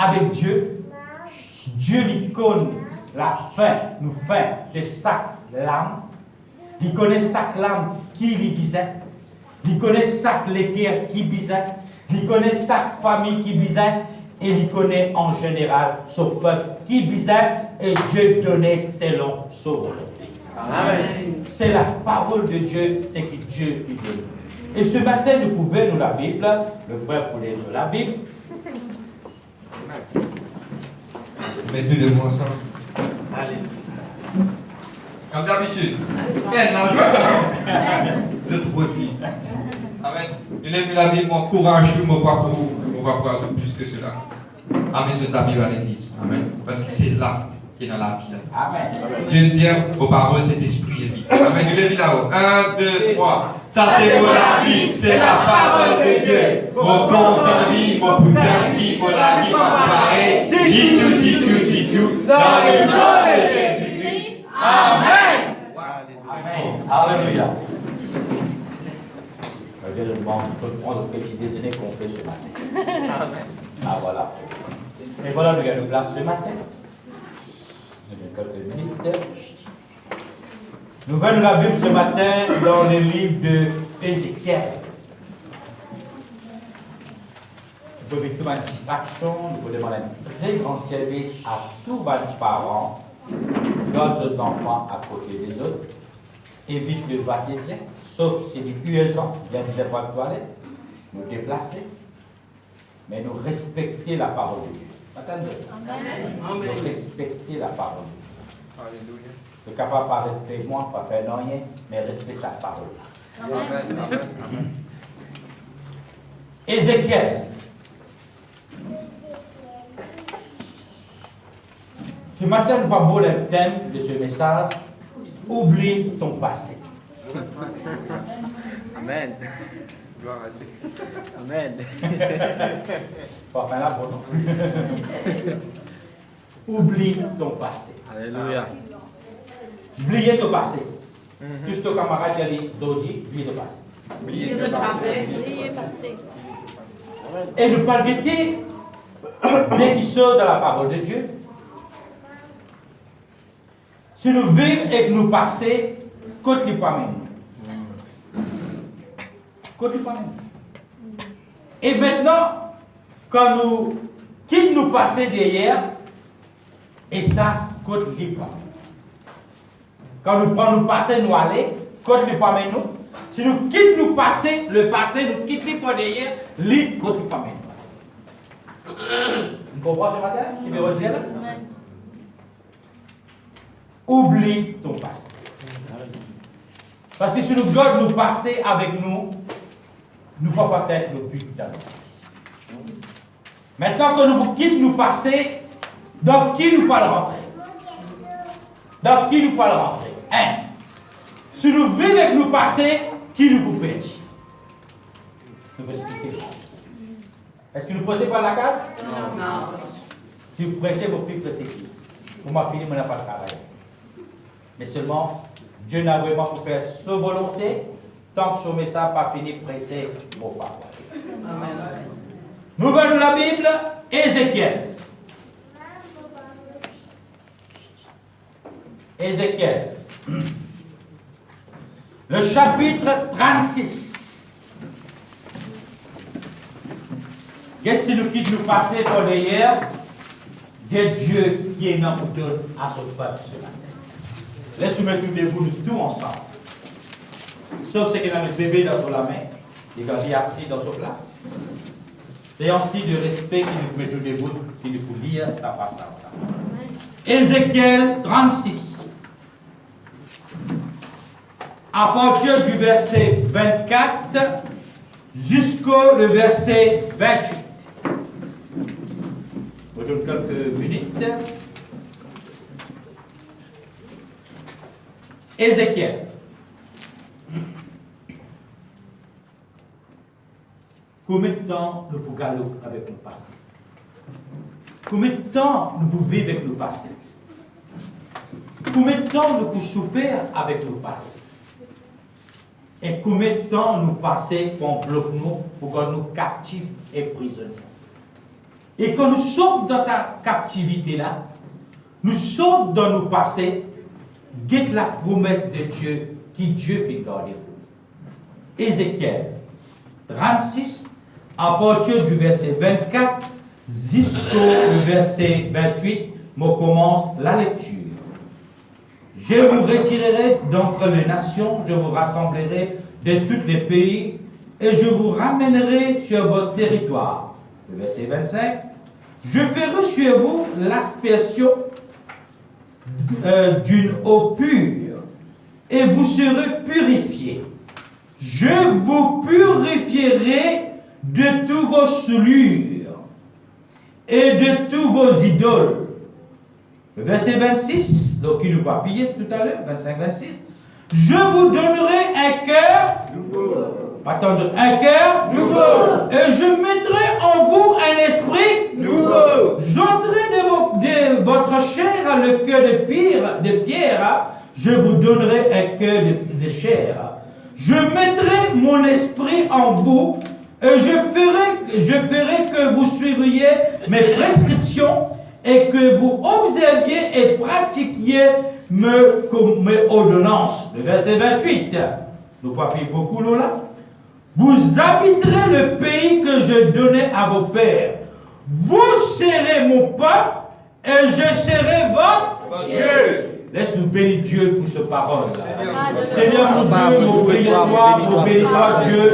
avec Dieu, Dieu lui connaît la fin, nous fait de chaque lame. Il connaît chaque lame qui lui bisait. Il connaît chaque l'équerre qui bisait. Il connaît chaque famille qui bisait. Et il connaît en général son peuple qui bisait. Et Dieu donnait selon sa volonté. C'est la parole de Dieu, c'est que Dieu lui donne. Et ce matin, nous pouvons nous la Bible. Le frère voulait sur la Bible. Mettez les mots ensemble. Allez. Comme d'habitude. La joie. Je trouve bien. Amen. Je l'ai vu la Bible, mon courage, je ne vais pas plus que cela. Amen, je t'habille à l'église. Amen. Parce que c'est là qui est dans la vie. Amen. Dieu tient aux paroles, cet esprit est vie. Amen. Je l'ai vu là-haut. 1, 2, 3. Ça, c'est pour la vie. C'est la parole de Dieu. Mon compte en vie, mon putain de vie, mon la vie m'a paré. Dis tout. Dans le nom de Jésus-Christ. Amen. Amen. Alléluia. Je vais demander le petit déjeuner qu'on fait ce matin. Ah voilà. Et voilà, nous avons place ce matin. Quelques minutes. Nous venons la Bible ce matin dans le livre de Ézéchiel. Nous pouvons trouver une distraction, nous pouvons demander un très grand service à tous les parents, d'autres enfants à côté des autres. Évite le baptême, sauf si les puissants viennent de la toilette, nous déplacer, mais nous respecter la parole de Dieu. Attendez. Nous respecter la parole de Dieu. Alléluia. Le capable pas respecter moi, pas faire rien, mais respecter sa parole. Amen. Ézéchiel. Ce matin, nous parlons le thème de ce message. Oublie ton passé. Amen. Gloire à Dieu. Amen. Pas faire la bonne. Oublie ton passé. Alléluia. Oubliez ton passé. Tout ce que camarade a dit, Dodi, oubliez ton passé. Oubliez le passé. Et nous parlons dès qu'il sort dans la parole de Dieu. Si nous vivons et que nous passons, côté les pas même. Côté les pas même. Et maintenant, quand nous quittons nous passer derrière, et ça, côté les pas même. Quand nous prenons nous passer, nous aller, côté les pas même nous. Si nous quittons nous passer, le passé, nous quittons les pas derrière, les côté les pas même. Vous comprenez ce matin? Qui veut redire là? Oublie ton passé. Parce que si nous gardons nos passés avec nous, nous ne pouvons pas être le but dans nous. Maintenant que nous quittons nos passés, dans qui nous parle rentrer? Dans qui nous parle rentrer? Si nous vivons avec nos passés, qui nous peut perdre? Nous pouvons expliquer. Est-ce que nous posez pas la case? Non. Si vous prêchez, vous pouvez prêcher qui? Pour ma fille, on n'a pas de travail. Mais seulement, Dieu n'a vraiment pour faire sa volonté, tant que son message n'a pas fini de presser vos paroles. Amen. Nous venons la Bible, Ézéchiel. Ézéchiel. Le chapitre 36. Qu'est-ce que nous quitte nous passer pour d'ailleurs de Dieu qui est dans nous donne à son peuple ce matin. Laisse-nous mettre nous tous ensemble. Sauf ce qu'il a le bébé dans la main, il est assis dans sa place. C'est ainsi de respect qu'il nous met debout, qu'il nous faut lire sa face à Ézéchiel 36. À partir du verset 24 jusqu'au verset 28. Je vous donne quelques minutes. Ézéchiel. Combien de temps nous pouvons galoper avec le passé? Combien de temps nous pouvons vivre avec le passé? Combien de temps nous pouvons souffrir avec le passé? Et combien de temps nous passons pour bloquer nous, pour que nous captifs et prisonniers? Et quand nous sommes dans sa captivité-là, nous sommes dans nos passés, guette la promesse de Dieu qui Dieu fait garder. Ézéchiel 36, à partir du verset 24 jusqu'au verset 28, me commence la lecture. Je vous retirerai d'entre les nations, je vous rassemblerai de tous les pays, et je vous ramènerai sur votre territoire. Le verset 25. Je ferai sur vous l'aspersion d'une eau pure, et vous serez purifiés. Je vous purifierai de tous vos souillures et de tous vos idoles. Le verset 26, donc il nous va piller tout à l'heure, 25-26. Je vous donnerai un cœur nouveau. Attendez, un cœur nouveau. Et je mettrai en vous un esprit nouveau. J'ôterai de votre chair le cœur de pierre. Je vous donnerai un cœur de chair. Je mettrai mon esprit en vous et je ferai que vous suivriez mes prescriptions et que vous observiez et pratiquiez mes ordonnances. Le verset 28. Nous pas pris beaucoup l'eau là. Vous habiterez le pays que je donnais à vos pères. Vous serez mon peuple et je serai votre Dieu. Laisse-nous bénir Dieu pour ce parole. Seigneur mon Dieu, mon bénis-toi, mon bénis-toi Dieu,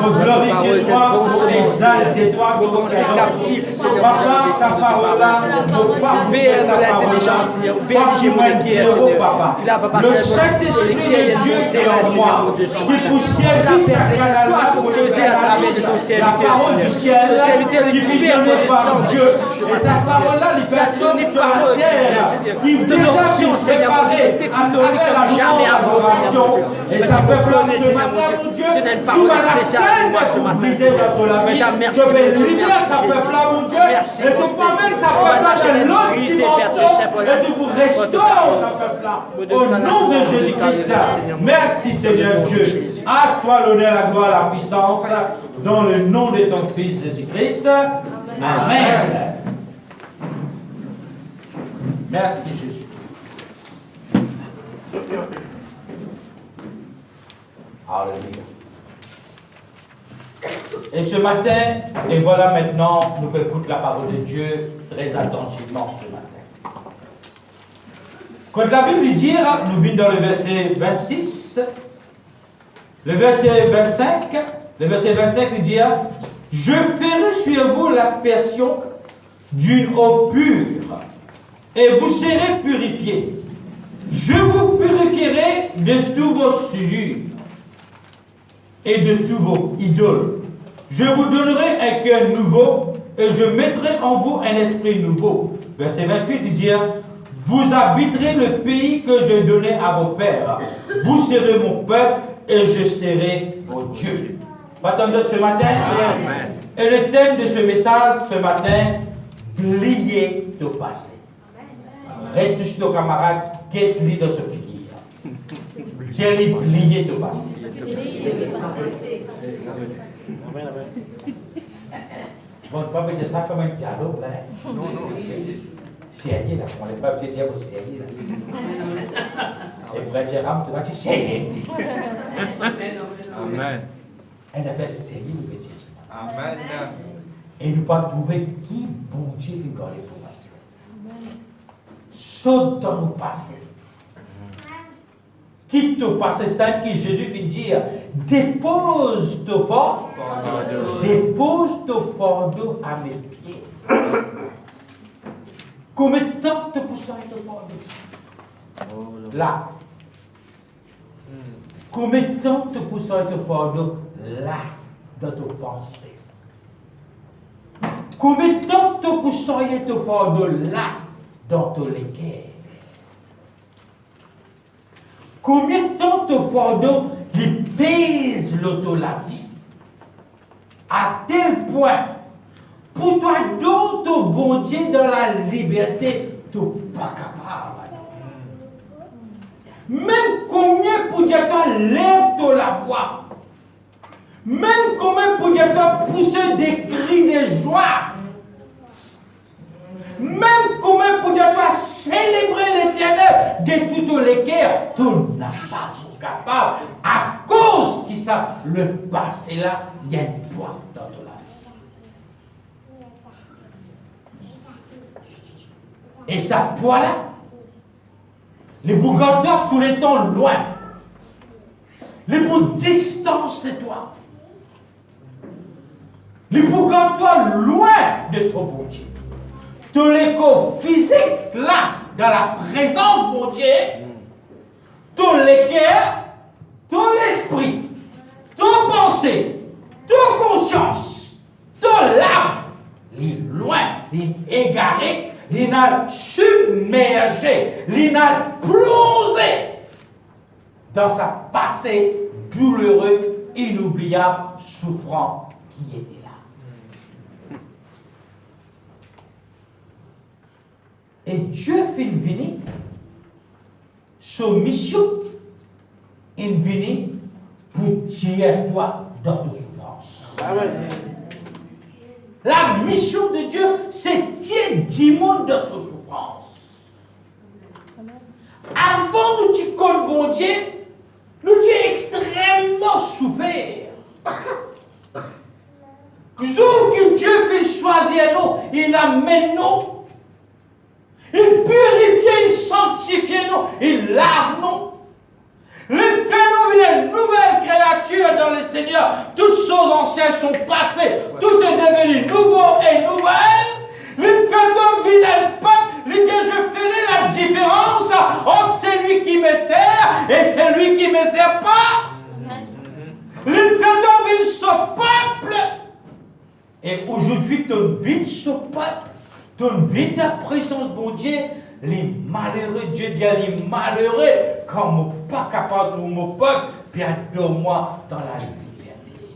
mon glorifie-toi, mon exalte-toi, mon captif. Papa, sa parole-là, mon parfait sa parole-là, papa. Le Saint-Esprit de Dieu est en moi, qui pour servir sa canal-là, pour la parole du ciel, qui vit donné par Dieu. Et sa parole-là, il fait tomber sur la terre, qui déjà préparé à travers la adoration. Et ça peut prendre ce matin, mon Dieu, tout va la scène pour briser dans la vie. Je vais libérer sa peuple-là, mon Dieu, et de promène sa peuple-là dans l'autre qui m'entend, et de vous restaurer sa peuple-là. Au nom de Jésus-Christ, merci Seigneur Dieu. À toi l'honneur, la gloire, la puissance, dans le nom de ton Fils Jésus-Christ. Amen. Merci Jésus. Alléluia. Et ce matin, et voilà maintenant, nous écoutons la parole de Dieu très attentivement ce matin. Quand la Bible dit, nous venons dans le verset 26, le verset 25 il dit, je ferai sur vous l'aspersion d'une eau pure, et vous serez purifiés. Je vous purifierai de tous vos souillures et de tous vos idoles. Je vous donnerai un cœur nouveau et je mettrai en vous un esprit nouveau. Verset 28, il dit, vous habiterez le pays que je donnais à vos pères. Vous serez mon peuple et je serai votre Dieu. Attendez ce matin. Amen. Et le thème de ce message ce matin, plier ton passé. Retouche ton camarade, qu'est-ce dans ce figure. J'ai plié ton passé. Bon, on ne peut pas dire ça comme un cadeau, là. Non. Sérieux, là. On ne peut pas dire au sérieux, là. Et frère Jérôme, tu vas dire sérieux. Amen. Elle a fait sérieux, le petit. Amen. Et nous pas trouver qui bon Dieu fait garder pour nous. Saute dans le passé. Quitte ton passé saint qui Jésus fait dire, dépose ton fardeau à mes pieds. Combien de temps te pousseras ton fardeau? Là. Combien de temps te pousseras ton fardeau? Là, dans ton pensée. Combien de temps te pousseras ton fardeau? Là, dans ton équerre. Combien de temps ton fardeau il pèse l'auto la vie? À tel point, pour toi d'autres bon Dieu dans la liberté, tu n'es pas capable. Même combien pour Dieu toi lève ton la voix. Même combien pour Dieu toi pousser des cris de joie. même comment pour dire toi célébrer l'éternel de toutes les guerres, tu n'as pas capable. À cause qui ça, le passé là, il y a une poids dans ton life. Et ça poids là, les bougards tous les temps loin. Les bouts distance de toi. Les bougards loin de ton bon Dieu. Tous les corps physiques là, dans la présence de mon Dieu, ton les cœurs, ton l'esprit, ton pensée, ton conscience, ton l'âme, les loin, les égarés, les n'a submergé, les n'a plongé dans sa passé douloureux, inoubliable, souffrant qui était là. Et Dieu fait une venir. Son mission est venue pour tirer toi dans ta souffrance. Amen. La mission de Dieu, c'est tirer du monde dans sa souffrance. Avant nous dire comme bon Dieu, nous avons extrêmement souffert. Que Dieu fait choisir nous, il amène nous. Il purifie, il sanctifie nous, il lave nous. Il fait nous une nouvelle créature dans le Seigneur. Toutes choses anciennes sont passées. Tout est devenu nouveau et nouvelle. Il fait nous vilain peuple. Il dit, je ferai la différence entre celui qui me sert et celui qui ne me sert pas. Il fait nous vivre ce peuple. Et aujourd'hui, tu vis ce peuple. Ton vie de la présence de mon Dieu, les malheureux, Dieu dit les malheureux, comme pas capable de mon peuple, puis adore-moi dans la liberté.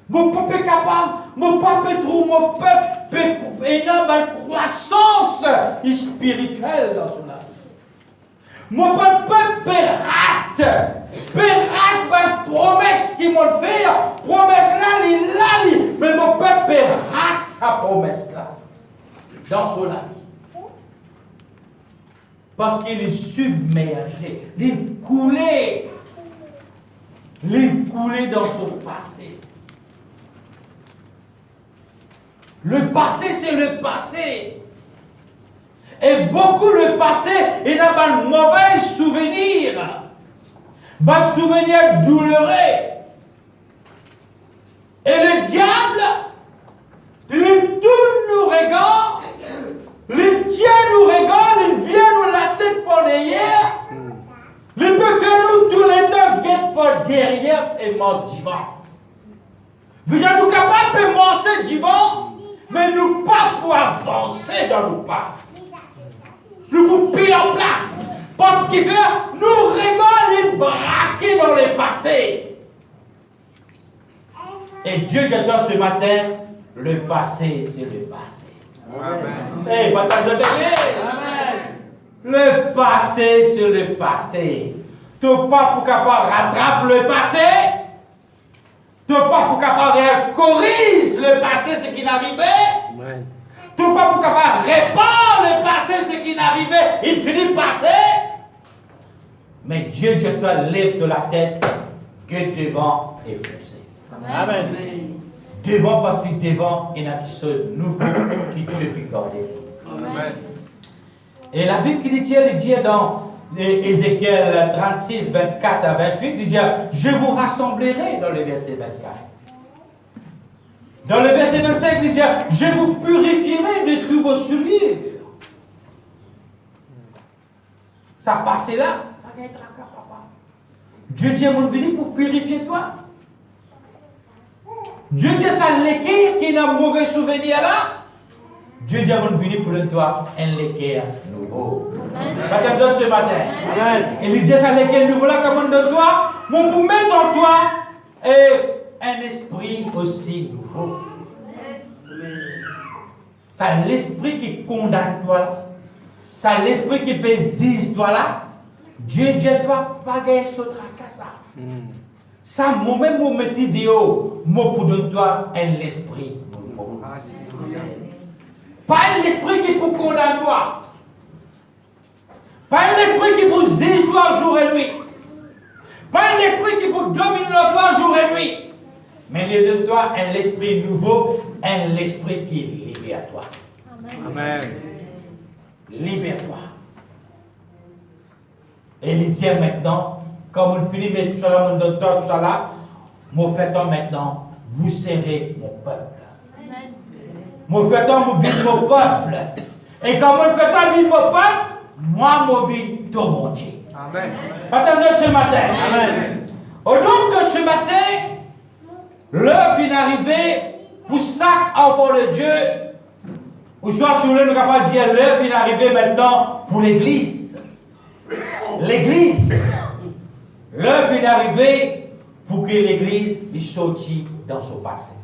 Mon peuple est capable, mon peuple est trop, mon peuple peut une croissance spirituelle dans son âme. Mon peuple rate une promesse qu'ils m'ont fait, promesse là, mais mon peuple rate sa promesse là, dans son vie. Parce qu'il est submergé, il est coulé dans son passé. Le passé, c'est le passé. Et beaucoup le passé, il a pas de mauvais souvenirs. Pas de souvenirs douloureux. Et le diable, il tourne nous regarde, il tient nous regarde, il vient nous la tête par derrière. Il peut faire nous tous les temps guette par derrière et mange du vent. Vous êtes nous capables de manger du vent, mais nous pas pour avancer dans nos pas. Nous vous pile en place. Parce qu'il fait, nous regardons et braquer dans le passé. Et Dieu dit à ce matin, le passé, c'est le passé. Amen. Hey, bataille de bébé. Amen. Le passé, c'est le passé. Tu n'es pas pour capable rattraper le passé. Tu n'es pas pour capable corriger le passé, ce qui n'arrivait. Amen. Tu n'es pas pour capable répandre le passé, ce qui n'arrivait. Il finit de passer. Mais Dieu, toi, lève de la tête que devant est foncé. Amen. Devant, parce que devant, il y en a qui sont nouveaux, qui te fait garder. Amen. Et la Bible qui dit dans Ézéchiel 36, 24 à 28, il dit, je vous rassemblerai dans le verset 24. Dans le verset 25, il dit, je vous purifierai de tous vos souillures. Ça passait là. Dieu dit à mon venu pour purifier toi. Dieu dit à ça l'équerre qui a un mauvais souvenir là. Dieu dit à mon venu pour toi un l'équerre nouveau. Amen. Ce matin. Amen. Il dit à ça l'équerre nouveau là comme dans toi. Mon pour mettre en toi un esprit aussi nouveau. C'est l'esprit qui condamne toi là. C'est l'esprit qui pèse toi là. Dieu doit pas gagner ce tracas ça. Ça, moi-même, mon métier de haut, moi pour donner toi un esprit nouveau. Pas l'esprit qui pour condamner toi. Pas l'esprit qui pour juger toi jour et nuit. Pas l'esprit qui pour dominer toi jour et nuit. Mais il de toi un esprit nouveau, un esprit qui libère toi. Amen. Libère-toi. Et il dit maintenant, comme on finit de tout ça là, mon docteur, tout ça là, mon fait-on maintenant, vous serez mon peuple. Mon fait-on, vous vivez mon peuple. Et comme on fait-on vivre mon peuple, moi, mon vie, ton mon Dieu. Amen. Attendez ce matin. Amen. Donc, ce matin, l'heure vient d'arriver pour chaque enfant de Dieu. Ou soit, si vous voulez, nous avons dire l'heure vient d'arriver maintenant pour l'Église. L'Église. L'heure vient d'arriver pour que l'Église sorte dans son passé.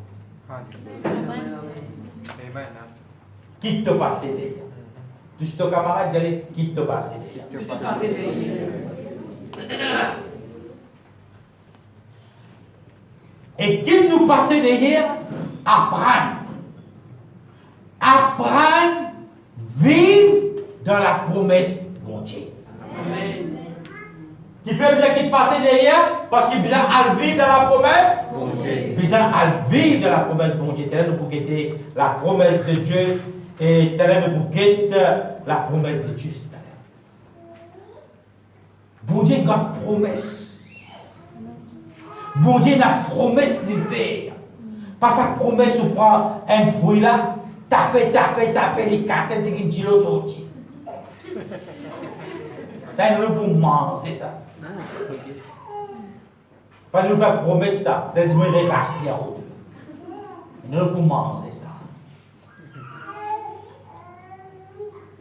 Amen. Quitte ton passé d'ailleurs. Tous ton camarade, j'allais quitte ton passé d'ailleurs. Et qu'il nous passe derrière, apprendre. Apprendre, vivre dans la promesse de mon Dieu. Amen. Qui fait bien qu'il passe derrière, parce qu'il vient à vivre dans la promesse. Bon Dieu. Il vient à vivre dans la promesse de mon Dieu. Tel nous pour guetter la promesse de Dieu et tel nous pour guetter la promesse de Dieu. Bon Dieu a une promesse. Bon Dieu a une promesse de faire. Pas sa promesse ou prend un fruit là, taper, les cassettes qui disent l'eau sorti. Ça nous pour manger ça. Pas nous faire promesse ça, de nous rester en haut. Nous pour manger ça.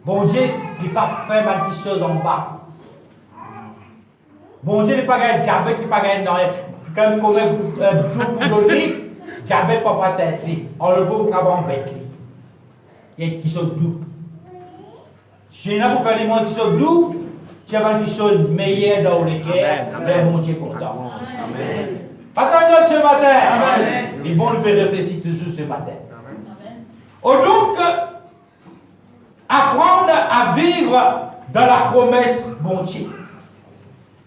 Bon Dieu, il n'a pas fait mal de choses en bas. Bon Dieu, il n'a pas gagné diabète, il n'a pas gagné rien. Comme pour donner, diabète pas pas tête. On le voit avant bête. Et qui sont doux. Si on a pour faire les mots qui sont doux, tu as qui sont meilleurs dans le cœur, vers mon Dieu content. Amen. Attendons ce matin. Amen. Et bon, nous pouvons réfléchir toujours ce matin. Amen. Donc, apprendre à vivre dans la promesse bon Dieu.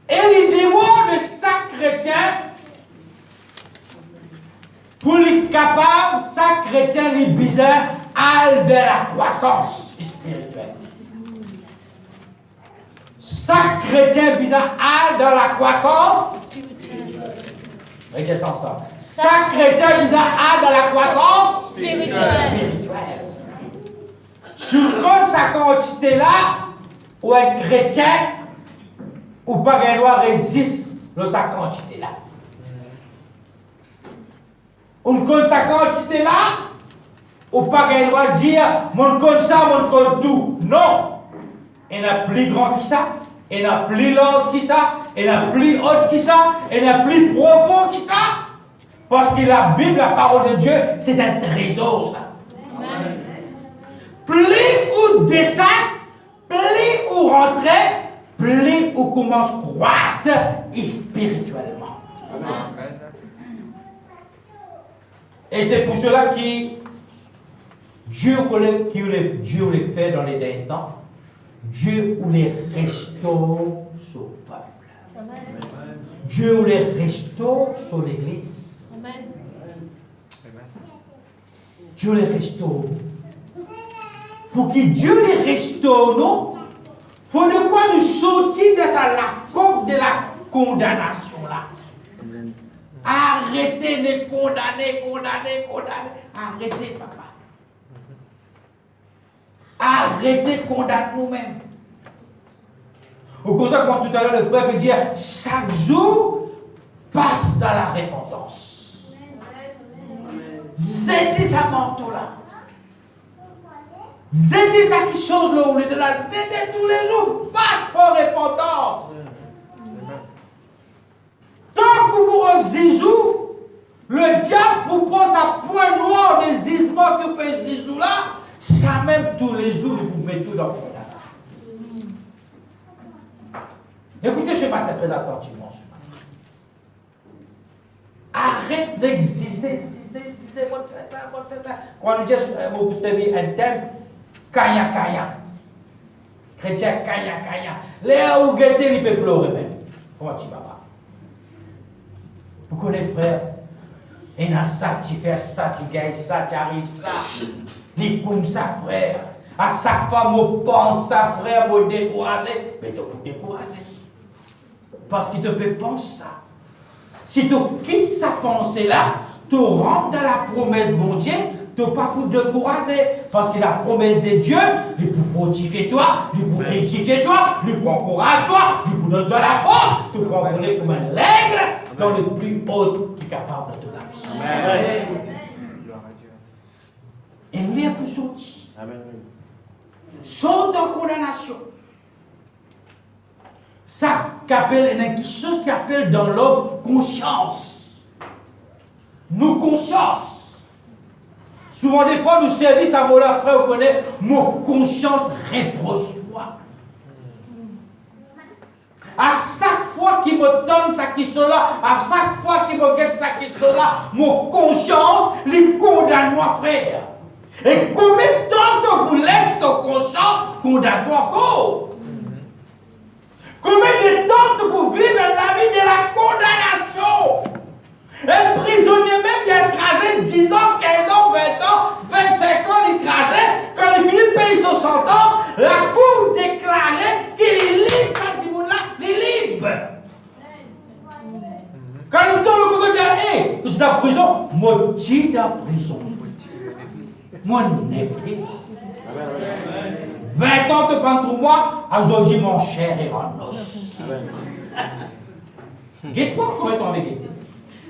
Et les devoirs de chaque chrétien, pour les capables, chaque chrétien, les bizarres, aller vers la croissance spirituelle. Chaque chrétien bizarre aller dans la croissance spirituelle. Chaque chrétien bizarre aller dans la croissance spirituelle. Sur compte sa quantité là, ou un chrétien, ou pas qu'un doit résister dans sa quantité là. On compte sa quantité là, ou pas qu'un doit dire, mon compte ça, mon compte tout. Non! Il y en a plus grand que ça, il y en a plus large que ça, il y en a plus haut que ça, il y en a plus profond que ça. Parce que la Bible, la parole de Dieu, c'est un trésor, ça. Amen. Plus ou descend, plus ou rentre, plus ou commence à croître spirituellement. Amen. Et c'est pour cela que Dieu les fait dans les derniers temps. Dieu ou les restaure son peuple. Amen. Dieu ou les restaure sur l'église. Amen. Dieu les restaure. Pour que Dieu les restaure, nous, il faut de quoi nous sortir de la coque de la condamnation là. Amen. Arrêtez de condamner. Arrêtez, papa. Arrêtez de condamner nous-mêmes. Au contraire, comme tout à l'heure, le frère peut dire, chaque jour passe dans la repentance. Zétez sa manteau là. Zétez sa qui chose là où il est là. Zétez tous les jours, passe par repentance. Tant que vous Jésus, le diable vous pose à point noir des gisements que fait Jésus là. Ça même tous les jours, vous mettez tout dans le fond. Écoutez ce matin très attentivement. Ce matin. Arrête d'exister, moi de faire ça. Quand on dit, vous savez, un thème, Kanya. Chrétien, Kanya. Là où guetter, il peut pleurer même. Comment tu vas pas? Vous connaissez, frère? Et dans ça, tu fais ça, tu gagnes ça, tu arrives ça. Les comme ça, frère. À chaque fois, je pense ça, frère, je décourager. Mais tu peux décourager. Parce qu'il te peut penser ça. Si tu quittes sa pensée-là, tu rentres dans la promesse bon Dieu, tu n'as pas foutu de décourager. Parce que la promesse de Dieu, il peut fortifier toi, il peut édifier toi, il peut encourager toi, il peut donner de la force, tu peux envoler comme un aigle dans le plus haut qui est capable de te la vie. Amen. Il est pour sortir. Saute en condamnation. Ça qu'appelle, il y a quelque chose qui appelle dans l'homme conscience. Nous conscience. Souvent des fois nous services à mon frère, vous connaissez, mon conscience repose-moi. À chaque fois qu'il me donne ça qui soit là, à chaque fois qu'il me guette ça qui soit là, mon conscience lui condamne moi frère. Et combien de temps tu laisses ton conscience condamner toi encore? Combien de temps tu peux vivre la vie de la condamnation? Un prisonnier même qui a écrasé 10 ans, 15 ans, 20 ans, 25 ans, il écrasait, quand il finit de payer son sentence, la cour déclarait qu'il est libre, ça dit là, il est libre. Quand il tombe le côté de hey, tu es dans la prison, moi je suis dans la prison. Moi n'est pas. 20 ans te prendre pour moi, aujourd'hui mon cher est en os. Guette-moi comment tu as guetté.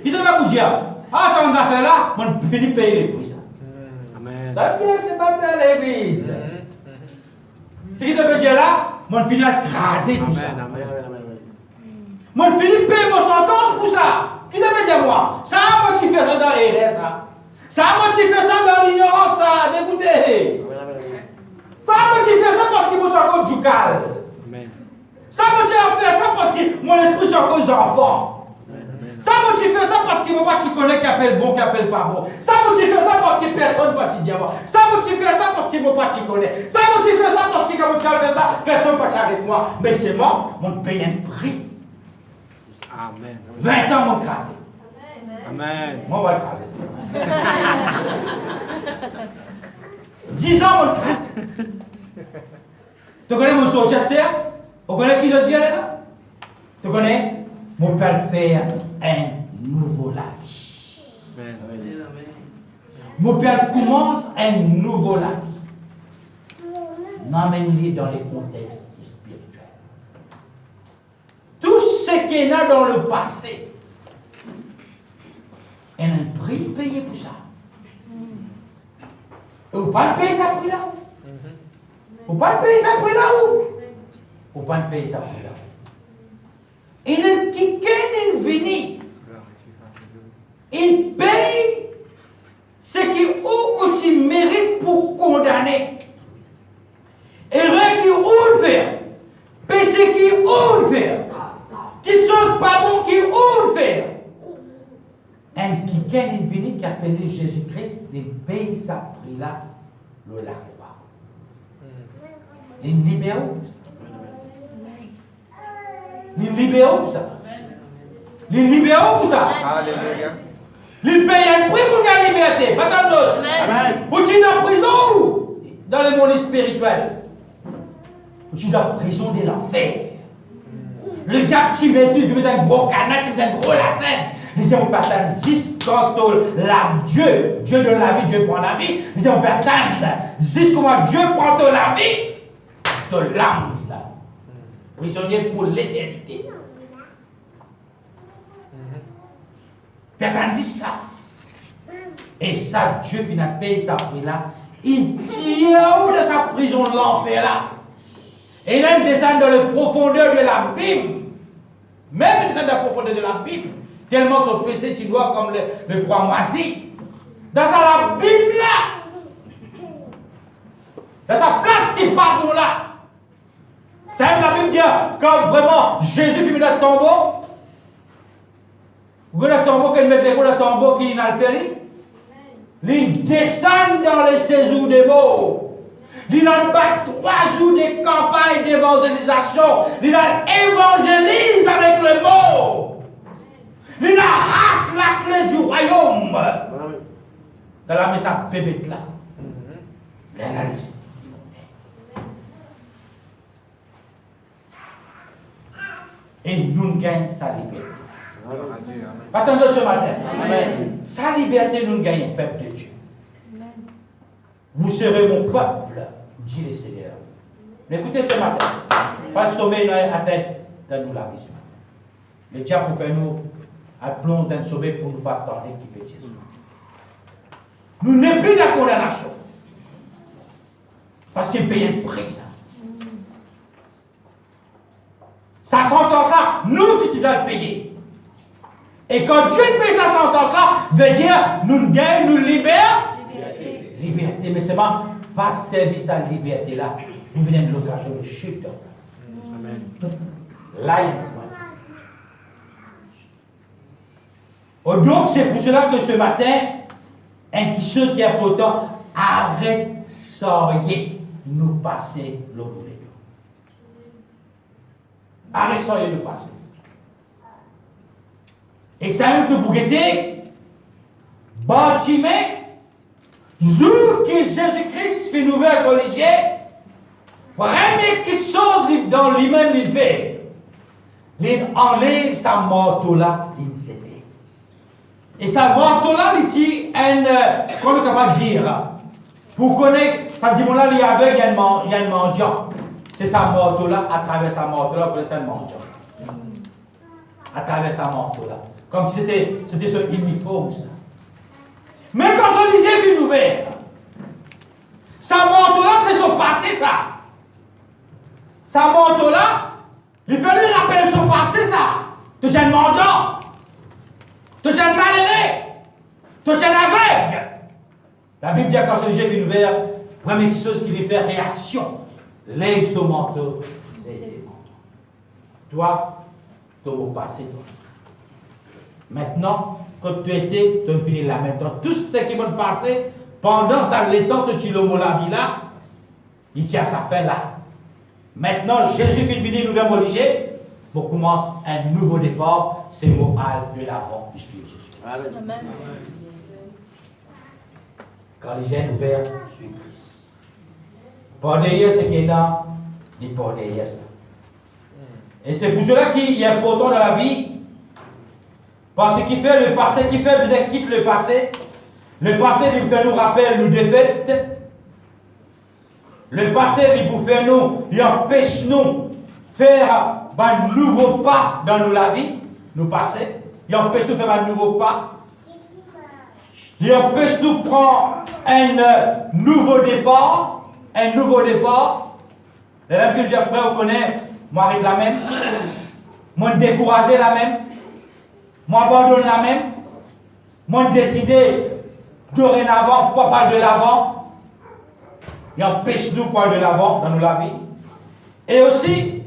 Il donne la bougie. Ah, ça nous a fait là, on finit de payer les prix. Amen. La pièce est battue à l'église. Ce qui te peut dire là, on finit à craser tout ça. On finit de payer mon sentence pour ça. Qui te peut dire moi? Ça a moi qui fais ça dans l'erreur, ça. Ça a moi qui fais ça dans l'ignorance, ça. D'écouter. Ça a moi qui fais ça parce qu'il m'a encore du calme. Ça a moi qui fait ça parce que mon esprit est encore enfant. Ça me fait ça parce qu'il ne veut pas te connaître qui appelle bon, qui appelle pas bon. Ça me fait ça parce que personne ne va te dire. Ça me fait ça parce qu'il ne veut pas te connaître. Ça me fait ça parce que quand tu as fait ça, personne ne va te avec moi. Mais c'est moi, mon paye un prix. Amen. 20 ans, mon crasé. Amen. Moi, on va le craser. 10 ans, mon crasé. Tu connais mon Chester? Tu connais qui je dis là? Tu connais? Mon père faire un nouveau la vie. Mon père commence un nouveau la vie. M'amène-les dans les contextes spirituels. Tout ce qu'il y a dans le passé, il y a un prix payé pour ça. Et vous ne pouvez pas payer ça prix là. Vous ne pouvez pas payer ça prix là où? Vous ne pouvez pas payer ça prix là. Et le quelqu'un est venu, il paye ce qui tu mérites pour condamner. Et rien qui ouvre faire, paye ce qui ouvre faire, quelque chose pas bon qui ouvre faire. Un quelqu'un est venu qui appelle Jésus-Christ, il paye sa prix là, le lac. Il libère où? Il libère où ça? Il libère où ça? Alléluia. Il paye un prix pour la liberté, pas tant d'autres. Ou tu es dans la prison ou? Dans le monde spirituel. Ou tu es dans la prison de l'enfer. Le diable, tu mets un gros canard, tu mets un gros lacet. Il dit on peut attendre 6 quand la Dieu donne la vie, Dieu prend la vie. Il dit on peut attendre 6 comment Dieu prend la vie. De l'âme, là. Prisonnier pour l'éternité. Puis attendez ça. Et ça, Dieu finit payer sa prix là. Il tire de sa prison de l'enfer là. Et là, il descend dans les profondeurs de la Bible. Même il descend dans la profondeur de la Bible. Tellement son péché, tu dois comme le croix moisi. Dans la Bible là. Dans sa place qui part pour là. C'est la Bible dit, quand vraiment Jésus finit dans le tombeau, vous voyez le tombeau, qu'il met le tombeau qui est dans le ferry, il descend dans les séjours des morts. Il a battu 3 jours de campagne d'évangélisation. Il a évangélise avec le mot. Il a rasse la clé du royaume. Dans la maison bébé là. Et nous gagnons sa liberté. Attendez ce matin. Amen. Sa liberté, nous gagnons, peuple de Dieu. Amen. Vous serez mon peuple, dit le Seigneur. Mais écoutez ce matin. Pas sommeil à tête dans nous la vie ce matin. Le diable pour faire nous appelons d'un sommeil pour nous pas attendre qui peut Jésus. Nous n'est plus dans la condamnation. Parce qu'il paye un prix, ça. Sa sentence-là, nous qui devons le payer. Et quand Dieu paye sa sentence-là, veut dire, nous gagnons, nous libère. Liberté. Mais c'est pas service à la liberté-là. Nous venons de l'occasion de chute. Amen. Là, il y a un point. Donc, c'est pour cela que ce matin, quelque chose qui est important, arrête soyez nous passer l'eau de Dieu. Arrête soyez nous passer. Et ça a une propriété, Bartimée, jour que Jésus-Christ fait une nouvelle sur les jets, première quelque chose dans lui-même il fait, il enlève sa manteau-là, il s'était. Et sa manteau-là, il dit, comment on est capable de dire, pour connaître, ça dit, là, il y avait, il y a un mendiant. C'est sa manteau-là, à travers sa manteau-là, pour laisser un mendiant. À travers sa manteau-là. Comme si c'était son uniforme, ça. Mais quand son lycée vient ouvert, sa manteau-là, c'est son passé, ça. Sa manteau-là, il fallait rappeler son passé, ça. Tu es un mendiant. Tu es un malheureux. Tu es un aveugle. La Bible dit que quand son lycée vient ouvert, la première chose qu'il fait réaction, lève son manteau, c'est des manteaux. Toi, tu as passé, toi. Maintenant, quand tu étais, tu as fini la même temps. Tout ce qui m'ont passé, pendant ça, les temps que tu l'as la vie là, il tient sa fin là. Maintenant, Jésus fait venir nous vers obligé pour commencer un nouveau départ. C'est moral de l'avant, je suis Jésus. Amen. Quand les gens ouverts, je suis Christ. Par derrière, c'est qu'il est dans, dit par derrière ça. Et c'est pour cela qu'il est important dans la vie. Parce qu'il fait le passé, qui fait peut-être quitte le passé. Le passé, il fait nous rappeler nos défaites. Le passé, il pour faire nous, il empêche nous faire un nouveau pas dans la vie, nous passer. Il empêche nous faire un nouveau pas. Il empêche nous prendre un nouveau départ. Un nouveau départ. Et là, que Dieu frère, on connaît, moi arrête la même. Moi décourager la même. Moi abandonne la même. Moi décider dorénavant, pas parler de l'avant. Il empêche nous parler de l'avant dans la vie. Et aussi,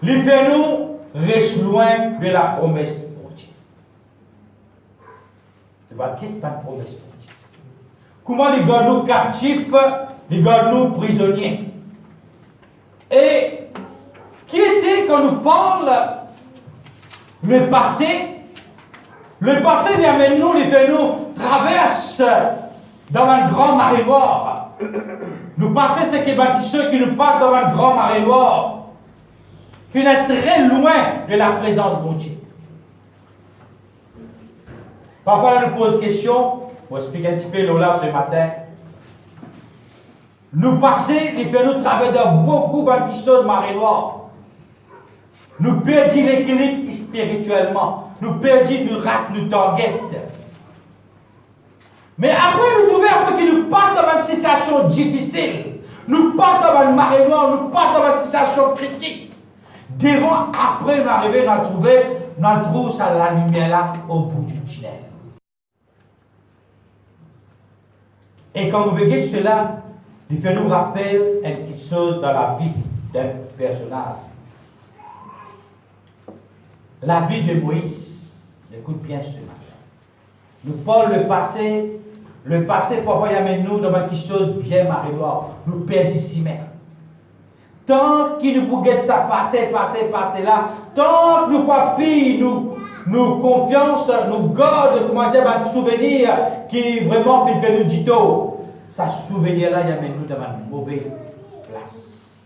il fait nous rester loin de la promesse pour Dieu. Il va quitter pas de promesse pour Dieu. Comment il garde nous captifs, il garde nous prisonniers. Et qui était quand nous parle le passé? Le passé, il amène nous, il fait nous traverse dans un grand marée noir. Nous passons ceux qui nous passent dans un grand marée noir, qui est très loin de la présence de Dieu. Parfois, on nous pose question, pour expliquer un petit peu là ce matin. Nous passer, il fait nous traverser dans beaucoup de choses marée noire. Nous perdons l'équilibre spirituellement. Nous perdons, nous ratons, nous targetons. Mais après, nous trouvons après qu'il nous passe dans une situation difficile. Nous passe dans une marée noire, nous passe dans une situation critique. Devant, après, nous arrivons à trouver, nous trouvons ça la lumière là au bout du tunnel. Et quand vous regardez cela, il fait nous rappeler quelque chose dans la vie d'un personnage. La vie de Moïse, écoute bien ce matin. Nous parlons le passé, Le passé, parfois, il amène nous dans quelque chose bien marie-noire. Nous perdons même. Tant qu'il nous bouguette ça, passer là, tant que nous pas pire, nous confiance, nous garde, comment dire, un souvenir qui vraiment fait nous dire tout. Ça souvenir-là, il amène nous dans une mauvaise place.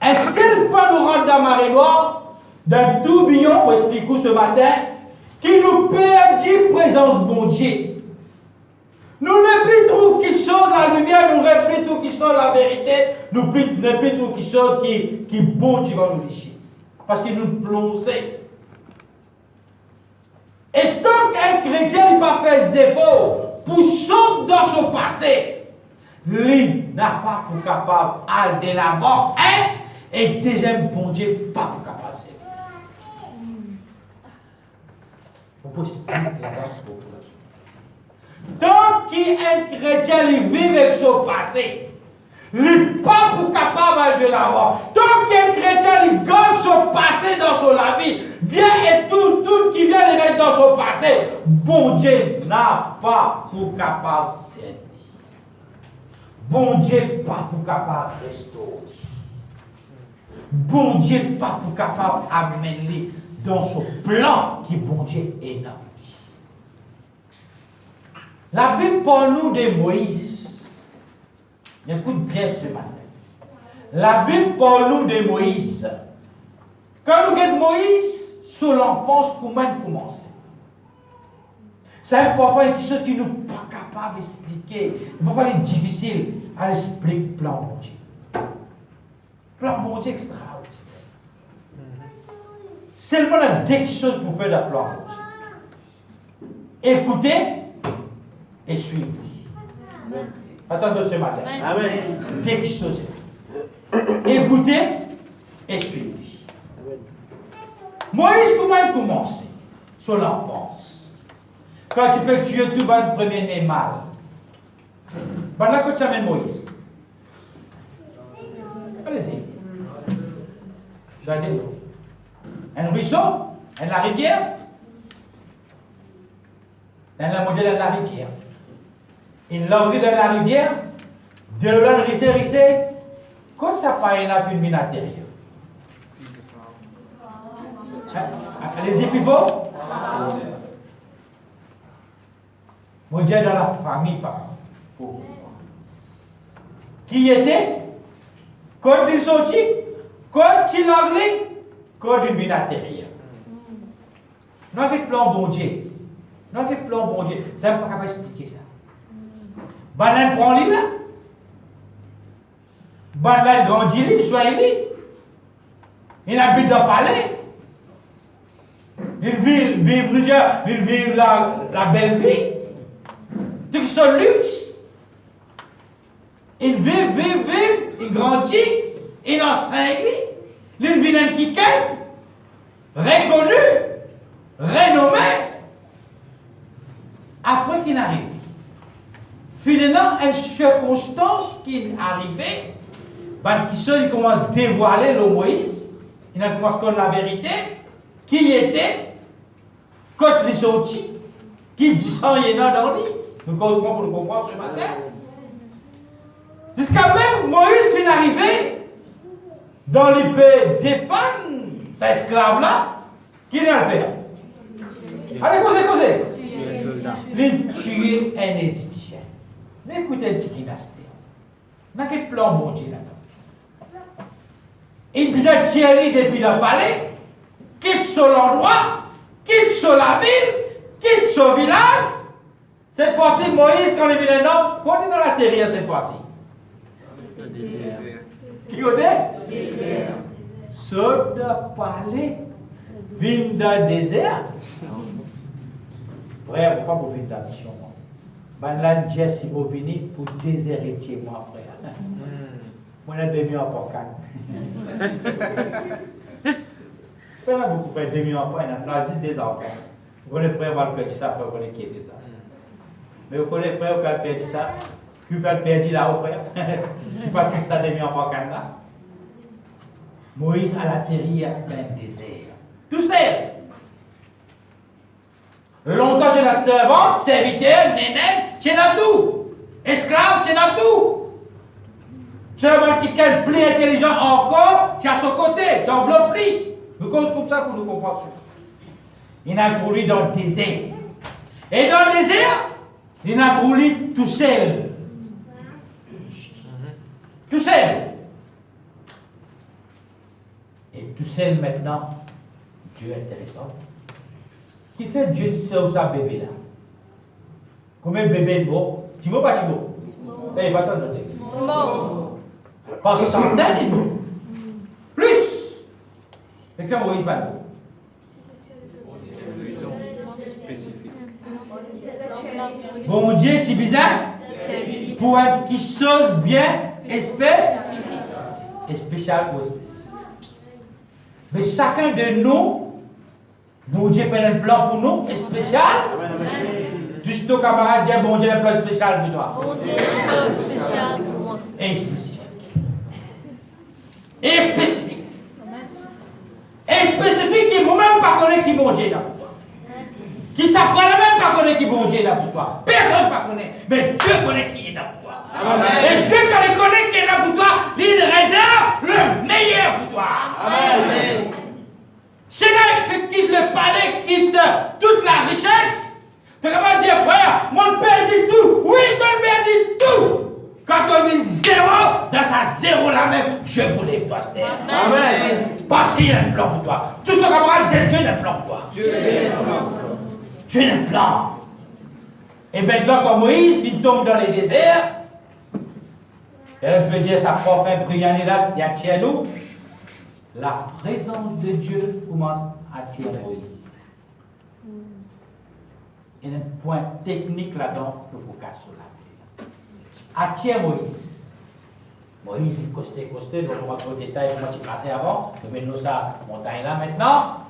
Est-ce qu'elle peut nous rendre dans marie-noire, d'un tourbillon, pour expliquer ce matin, qui nous perdit présence bon Dieu? Nous ne plus trouver qui sort la lumière, nous ne plus trouver qui sort la vérité, nous ne plus trouver qui sort qui bon Dieu va nous dire. Parce qu'il nous plonge. Et tant qu'un chrétien n'a pas fait effort pour sortir dans son passé, lui n'a pas pour capable d'aller de l'avant, et deuxième bon Dieu pas pour capable. On peut expliquer la population. Tant qu'un chrétien vit avec son passé, il n'est pas pour capable de l'avant. Tant qu'un chrétien garde son passé dans son vie, vient et tout qui vient rester dans son passé, bon Dieu n'a pas pour capable de servir. Bon Dieu pas pour capable de restaurer. Bon Dieu pas pour capable d'amener dans son plan qui bon Dieu est dans. La Bible parle nous de Moïse. Écoute bien ce matin. La Bible parle nous de Moïse. Quand nous regardons Moïse, sur l'enfance, comment commencer? C'est parfois quelque chose qui nous n'est pas capable d'expliquer. Parfois, c'est difficile à expliquer le plan bon Dieu. Plan bon Dieu extraordinaire. Seulement, il y a deux choses pour faire le plan bon Dieu. Écoutez et suivez. Attendez ce matin. Amen. Deux choses. Écoutez et suivez. Moïse, comment il commence? Sur l'enfance. Quand tu peux tuer tout le premier-né mâle. Pendant que tu amènes Moïse. Allez-y. Regardez. Un ruisseau, la rivière. Dans la modèle de la rivière. Une langue dans la rivière. De l'eau rissé. Quand ça paraît la film intérieure. Allez-y, pivot. Mon Dieu dans la famille, papa. Qui était? Quand il sortit, quand il l'anglais, quand il vient intérieure. Nous avons le plan bon Dieu. Nous avons le plan bon Dieu. Ça ne peut pas expliquer ça. Banane prend l'île là. Banane grandit l'île, soit l'île. Il habite dans le palais. Il vit la belle vie. Tout ce luxe. Il vit, il grandit, il enseigne, il vit dans le kiken, reconnu, renommé. Après qu'il arrive, finalement, une circonstance qui est arrivée, il commence à dévoiler le Moïse, il commence à connaître la vérité, qui était, quand il est sorti, qui dit ça, il est dans lui. Nous causons pour nous comprendre ce matin. Jusqu'à même Moïse finit arrivé dans l'épée défendre sa esclave-là, qui vient le faire? Allez, causez. Il tuer un Égyptien. Mais écoutez un petit dynastie. Dans quel plan bon Dieu là-dedans? Il vient tirer depuis le palais, quitte sur l'endroit, quitte sur la ville, quitte sur le village. Cette fois-ci, Moïse, quand il vient un homme, quand il est dans la terre cette fois-ci? Qui côté? Saute de palais, vient dans le désert. Frère, pourquoi vous venez dans la mission? Banlan Jess, si vous venez pour déshériter moi, frère. Moi, j'ai demi en porcan. Frère, beaucoup frère, demi en porcan, on a dit des enfants. Vous connaissez frère, vous avez ça, frère, vous connaissez qui était ça. Mais vous connaissez frère, vous avez perdu ça. Qui peut perdre là, frère? Je ne pas tout ça demi en porcan là. Moïse à la terre dans le désert. Tout seul. Longtemps, tu es la servante, serviteur, nénène, tu es dans tout. Esclave, tu es dans tout. Tu as quelqu'un de plus intelligent encore, tu es à son côté, tu enveloppes lui. Nous causons comme ça pour nous comprendre. Il a introduit dans le désert. Et dans le désert, il a introduit tout seul. Tout seul. Et tout seul maintenant, Dieu est intéressant. Qui fait Dieu sur sa bébé là? Combien de bébés de mots? Timo pas Timo? Eh, va t'en donner. Timo. Pas centaines de mots. Plus. Mais que Moïse va nous? Bon Dieu, c'est bizarre. Pour un qui chose bien, espèce et spécial pour espèce. Mais chacun de nous, bon Dieu fait un plan pour nous, et spécial. Juste ton camarade dit, bon Dieu, un plan spécial pour toi. Bon Dieu, un plan spécial pour moi. Et spécifique. Et spécifique. Et spécifique qui ne même pas connaître qui bon Dieu là pour toi. Qui s'apprend même pas connaître qui bon Dieu là pour toi. Personne ne pas connaît. Mais Dieu connaît qui est là pour toi. Amen. Et Dieu, quand il connaît qui est là pour toi, il réserve le meilleur pour toi. Amen. C'est là qu'il quitte le palais, quitte toute la richesse. Tu ne peux pas dire, frère, mon père dit tout. Oui, ton père dit tout. Quand on met zéro, dans sa zéro là même, Dieu voulait pour toi, Stère. Amen. Parce qu'il y a un plan pour toi. Tout ce camarade dit, Dieu a un plan pour toi. Dieu a un plan. Et maintenant, quand Moïse il tombe dans les déserts, et je veux dire, sa propre prière là, il y a tiens nous. La présence de Dieu commence à tirer Moïse. Il y a un point technique là-dedans que vous cassez sur la à tirer Moïse. Moïse, il costait, donc on va trouver le détail, comment tu passais avant, nous venons ça montagne là maintenant.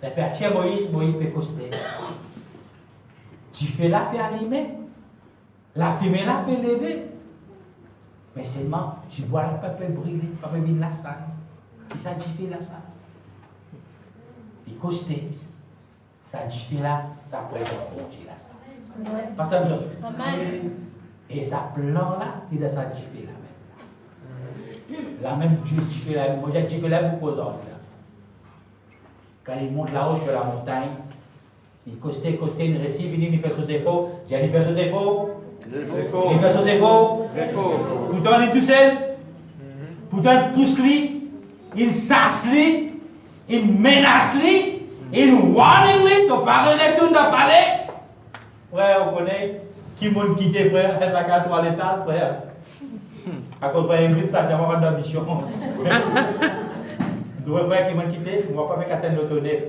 Le père tient Moïse, Moïse peut coster. Tu fais la paix allumée, la fumée là peut lever. Mais seulement, tu vois la paix peut brûler, pas peut venir la salle. Et ça, tu fais là ça. Il costait. Ça, tu fais là, ça présente bon Dieu là ça. Pas tant de et ça plan là, il a ça, tu fais là même. La même Dieu, tu fais là, moi j'ai tu fais là pour cause là. Quand il monte là-haut sur la montagne, il costait, il récit, il fait ses efforts, il fait ses efforts. Il fait ses efforts. Pourtant, il est tout seul. Pourtant, il pousse lui, il sasse lui, il menace lui, il warning lui, ton père retourne dans le palais. Frère, on connaît qui m'a quitté, frère, elle a 4 étages, frère. À cause de frère, ça tient vraiment dans la mission. Deux frères qui m'ont quitté, on ne va pas faire qu'atteindre l'auto-nef.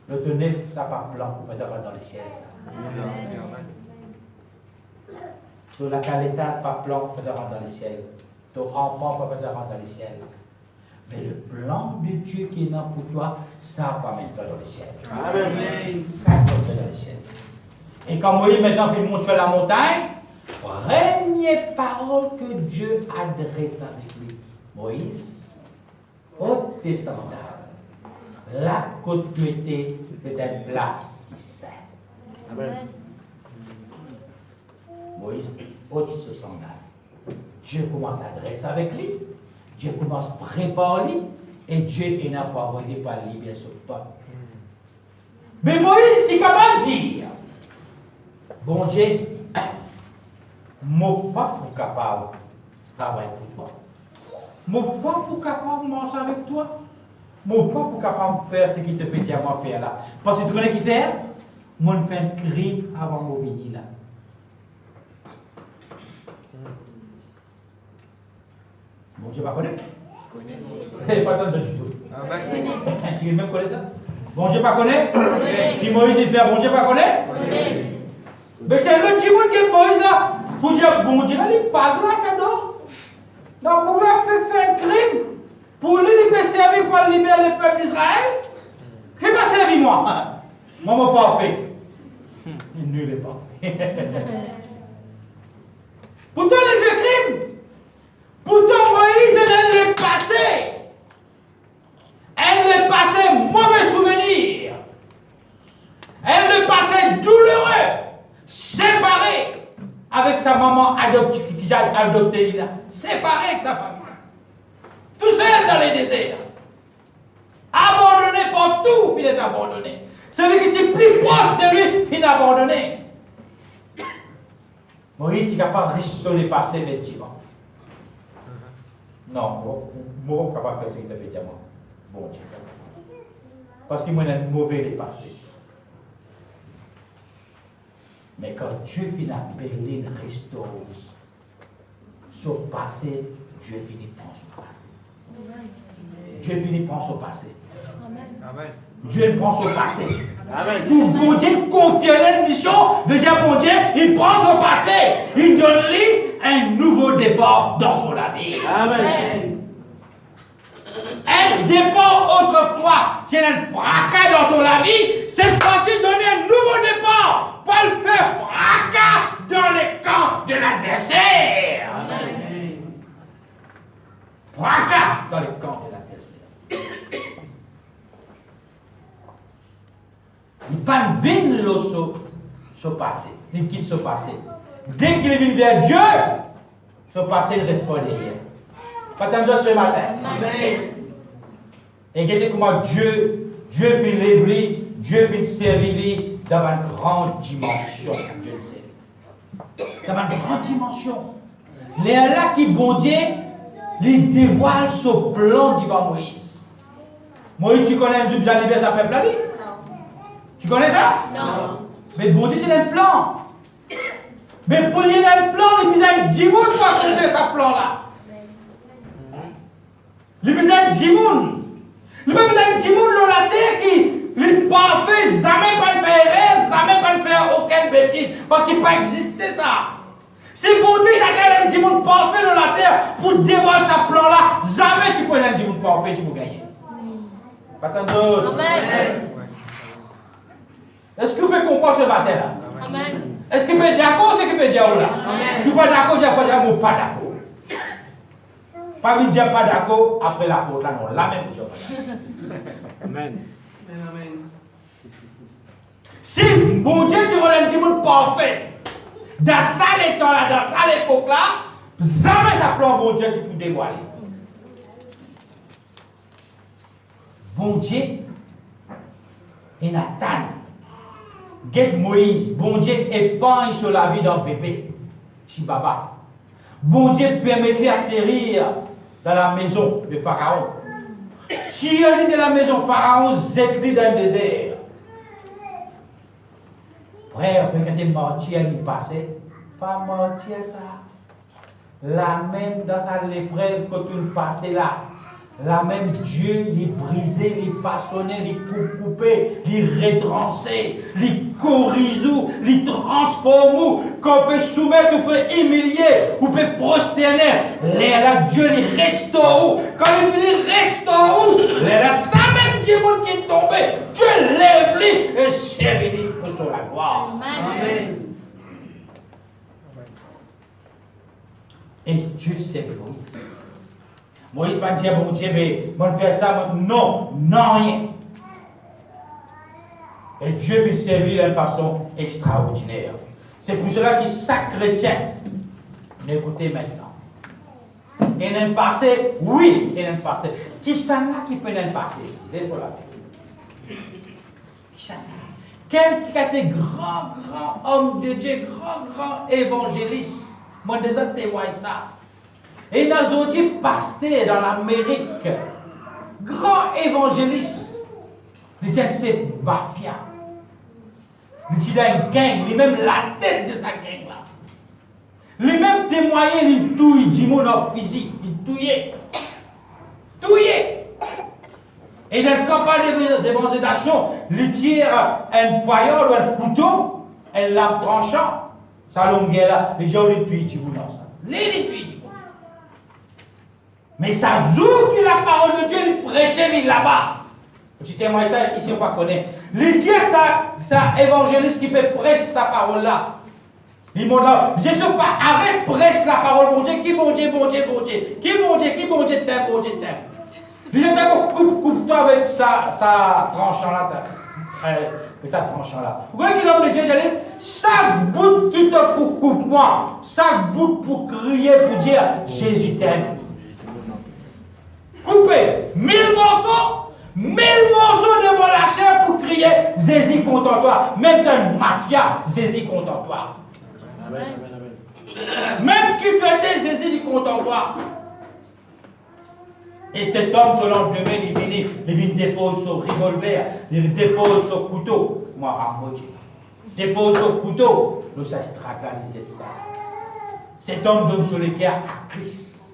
L'auto-nef, ça n'a pas plan pour faire dans le ciel. Sur la caleta, ça n'a pas plan pour faire dans le ciel. Ton enfant peut faire dans le ciel. Mais le plan de Dieu qui est là pour toi, ça va mettre dans le ciel. Amen. Ça va mettre dans le ciel. Et quand Moïse maintenant fait monter sur la montagne, première parole que Dieu adresse avec lui. Moïse, ôte tes sandales. Là que tu étais, c'est une place qui sert. Amen. Moïse ôte ses sandales. Dieu commence à adresser avec lui. Dieu commence à préparer lui. Et Dieu est là pour envoyer pour libérer ce peuple. Mais Moïse dit comment dire? Bon Dieu, mon pas pour capable de travailler pour toi. Mon pas pour capable de manger avec toi. Mon pas pour capable de faire ce qui te peut à moi faire là. Parce que tu connais qui faire? Moi, je fais un crime avant de venir là. Bon Dieu, pas connaître? Pas tant de du tout. Tu veux même connaître ça? Bon Dieu, pas connaître? Qui Moïse il fait? Bon Dieu, pas connaître? Mais c'est le petit monde qui est Moïse là. Pour dire, bon Dieu, là, il parle de ça, non? Non, pour lui faire un crime. Pour lui, il peut servir pour libérer le peuple d'Israël. Il ne pas servir moi. Moi, je ne pas fait. Il ne l'est pas fait. Pourtant, il fait crime. Pourtant, Moïse, elle est passé. Elle est passé mauvais souvenir. adopté là. Séparé de sa famille. Tout seul dans les déserts. Abandonné par tout, il est abandonné. Celui qui est plus proche de lui, il est abandonné. Moïse est capable de rester le passé, mais diamant. Non, je ne suis pas capable de faire ce qu'il a fait diamant. Bon Dieu. Parce que moi, j'ai un mauvais passé. Mais quand Dieu finit à Berlin, restaurer son passé, Dieu finit par son passé. Dieu finit par son passé. Amen. Dieu prend son passé. Amen. Pour bon Dieu confier une mission, veut dire bon Dieu, il prend son passé. Il donne lui un nouveau départ dans son vie. Amen. Un départ autrefois, qui a un fracas dans son vie, cette fois-ci donner un nouveau départ pour le faire fracas dans les camps de l'adversaire. Amen. Fracas dans les camps de l'adversaire. Il ne pas venir ce passé, il quitte ce passé. Dès qu'il vient vers Dieu, ce passé ne reste pas derrière. Pas tant ce matin. Amen. Et regardez comment Dieu fait l'éviter, Dieu fait servir dans une grande dimension. Dieu le sait. Dans une grande dimension. Les là qui bon Dieu, il dévoile ce plan devant Moïse. Moïse, tu connais un jour bien libéré sa peuple là? Tu connais ça? Non. Mais bon Dieu, c'est un plan. Mais pour lui, il y a un plan, il y a 10 personnes pour connaître ce plan là. Il y a 10 personnes. Il y a 10 personnes dans la terre qui ne pas fait jamais pas faire erreur, jamais pas faire aucune bêtise. Parce qu'il n'a pas existé ça. Si bon Dieu, il y a 10 personnes parfaits dans la terre pour dévoiler ce plan là, jamais tu peux être 10 personnes parfaits, tu peux gagner. Pas tant d'autres. Amen. Est-ce que vous pouvez comprendre ce matin là? Amen. Est-ce qu'il peut être d'accord ou est-ce qu'il peut dire là? Je ne suis pas d'accord, je ne dis pas pas d'accord. Pas lui dire pas d'accord, après la faute là, non, la même chose. Amen. Si, mon Dieu, tu relèves un petit monde parfait, dans ça les temps là, dans ça l'époque là, jamais ça plan bon Dieu, tu peux dévoiler. Bon Dieu, et Nathan, Get Moïse, bon Dieu épargne sur la vie d'un bébé, Chibaba. Bon Dieu permet de atterrir dans la maison de Pharaon. Tirer de la maison Pharaon, zétli dans le désert. Frère, quand il mentir, il passait, pas mentir ça. La même dans sa l'épreuve quand il passait là. La même Dieu, il brisait, il façonnait, il coupait, il retrançait, il corrige, il transforme, qu'on peut soumettre, on peut humilier, on peut prosterner. Là, Dieu, il restaure. Quand il restaure, là, ça même Dieu qui est tombé, Dieu lève-lui et serve-lui pour son gloire. Amen. Et Dieu sait Moïse. Moïse pas dire bon Dieu, mais on fait ça, non, non, rien. Et Dieu fait servir d'une façon extraordinaire. C'est pour cela que chaque chrétien, écoutez maintenant. Il y a un passé, oui, il y a un passé. Qui s'en a qui peut un passé ici? Laissez-moi la Qui s'en a? Quelqu'un qui a été grand homme de Dieu, grand évangéliste. Moi, déjà témoigne ça. Et nous avons dit pasteur dans l'Amérique, grand évangéliste. Il dit c'est mafia. Il dit une gang, il même la tête de sa gang là. Il même témoigné, il touille du monde en physique, il touillait. Et dans le campagne d'évangélisation, il tire un poignard ou un couteau, un lame tranchant. Ça longueur là, les gens les tuent du monde ça. Les tuent du monde. Mais ça joue que la parole de Dieu, il prêchait, il là-bas. Tu témoignes ça, ici on ne pas connaît. Il dit ça évangéliste qui peut prêcher sa parole là. Il montre là, je ne sais pas, avec prêche la parole, bon Dieu, qui bon Dieu, t'aime. Il dit, coupe-toi avec sa tranchant là. ça tranchant là. Vous voyez que l'homme de Dieu, chaque bout qui te pour coupe-moi, chaque bout pour crier, pour dire Jésus t'aime. Coupez 1000 morceaux de mon chair pour crier Jésus contre toi. Même une mafia, Jésus contre toi. Même qui peut être Jésus contre toi. Et cet homme, selon le domaine, il dépose son revolver, il dépose son couteau. Moi, à moitié. Dépose son couteau, nous ça extracalisé ça. Cet homme donne sur le cœur à Christ.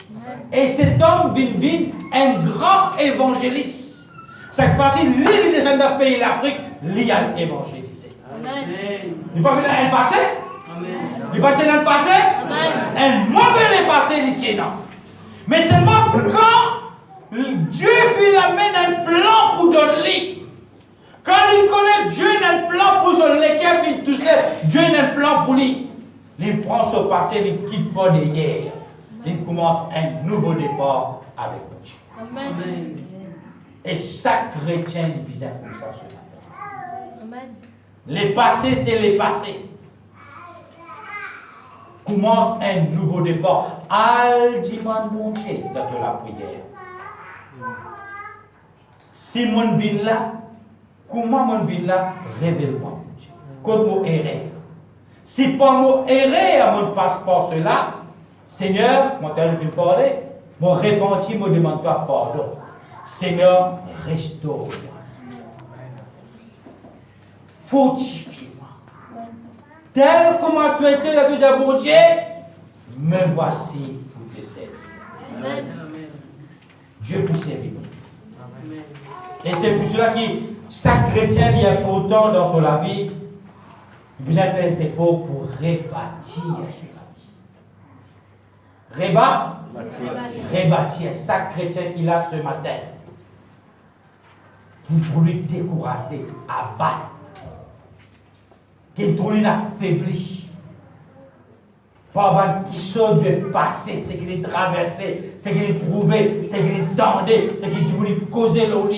Et cet homme vient un grand évangéliste. Chaque fois-ci, lui descend dans le pays de l'Afrique, lui a évangélisé. Il n'est pas venu dans le passé. Il n'est pas venu dans le passé. Un mauvais passé, il dit non. Mais seulement quand Dieu amène un plan pour donner. Quand il connaît Dieu a un plan pour son lequel il touche, Dieu a un plan pour lui. Il prend son passé, il ne quitte pas d'hier. Il commence un nouveau départ avec Dieu. Amen. Et chaque chrétien est bizarre comme ça sur la terre. Les passés, c'est les passés. Commence un nouveau départ. Al dimanche bon Dieu dans la prière. Si mon vin là, comment mon vin là, révèle-moi mon Dieu. Quand mon erreur. Si pas mon erreur, mon passeport cela, Seigneur, mon terme vient parler, mon repenti me demande pas pardon. Seigneur, restaure-moi. Fortifie-moi. Tel comment tu étais là, tu dis, bon Dieu, me voici pour te servir. Amen. Dieu pour servir. Et c'est pour cela que chaque chrétien est important dans son vie. Il a besoin de faire des efforts pour rebâtir sa vie. Rebâtir. Chaque chrétien qu'il a ce matin. Pour lui décourager, abattre. Qu'il lui affaibli. Pas avoir quelque chose de passé, c'est qu'il est traversé, c'est qu'il est prouvé, c'est qu'il est tendé, c'est qu'il voulait causer l'eau.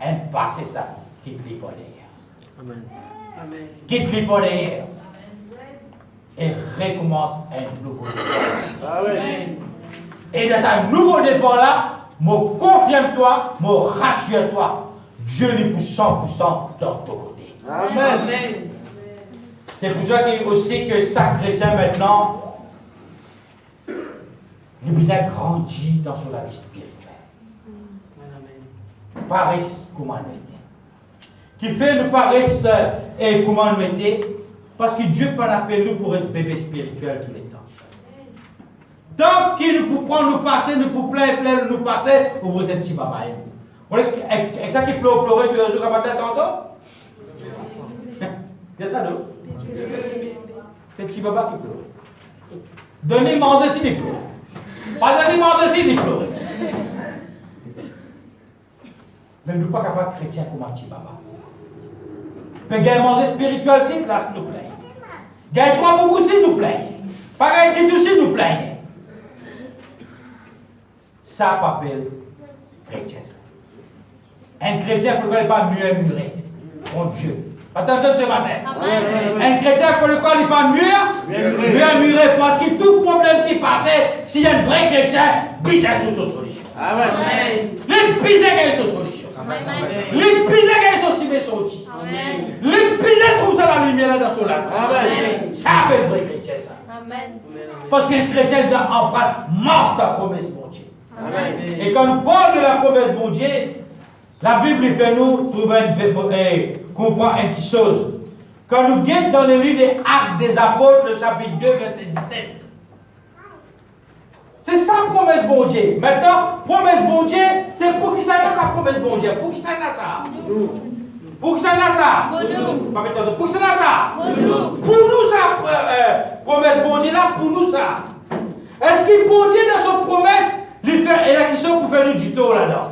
Un passé ça, quitte-les pas derrière. Amen. Quitte-les pas derrière. Et recommence un nouveau départ. Amen. Et dans un nouveau départ là, me confirme-toi, me rassure-toi. Dieu est pour 100% dans ton côté. Amen. C'est pour ça qu'il y a aussi que chaque chrétien maintenant, il besoin grandir dans son vie spirituelle. Paresse comment nous était. Qui fait nous paresse et comment nous était. Parce que Dieu peut appelle nous pour être bébé spirituel tous les temps. Donc, qu'il nous peut prendre, nous passer, nous peut plein, nous passer, pour vous être petit papa. Vous voyez, avec ça qui pleure tous les jours à matin tantôt? Qu'est-ce que ça nous? C'est petit papa qui pleure. Donnez manger si il pleure. Pas donner manger si il pleure. Mais nous ne sommes pas capables de chrétiens comme un petit papa. Peut gagner manger spirituel si place nous plaît. Gagner trois beaucoup si nous plaît. Pas gagner tout si nous plaît. Ça s'appelle chrétien. Un chrétien il ne faut pas murmurer contre Dieu. Attention ce matin. Amen. Un chrétien il faut le quoi il pas murmurer parce que tout problème qui passait, s'il y a un vrai chrétien, bizarre tout sa solution. Amen. Les bizarres gagnent sa solution. Les bizarres gagnent sa cible. Les bizarres trouvent ça la lumière dans son âme. Ça fait un vrai chrétien ça. Amen. Parce qu'un chrétien doit emprunter, marche ta promesse bon Dieu. Amen. Et quand nous parlons de la promesse bon Dieu, la Bible fait nous trouver comprendre une chose. Quand nous guettons dans le livre des Actes des Apôtres, le chapitre 2, verset 17. C'est ça la promesse bon Dieu. Maintenant, promesse bon Dieu, c'est pour qui ça a sa promesse bon Dieu. Pour qui ça a ça? Pour qui ça a ça? Pour qui ça a ça? Pour nous ça, promesse bon Dieu là, pour nous ça. Est-ce que bon Dieu dans son promesse, il y a qui sont pour faire nous du tort là-dedans?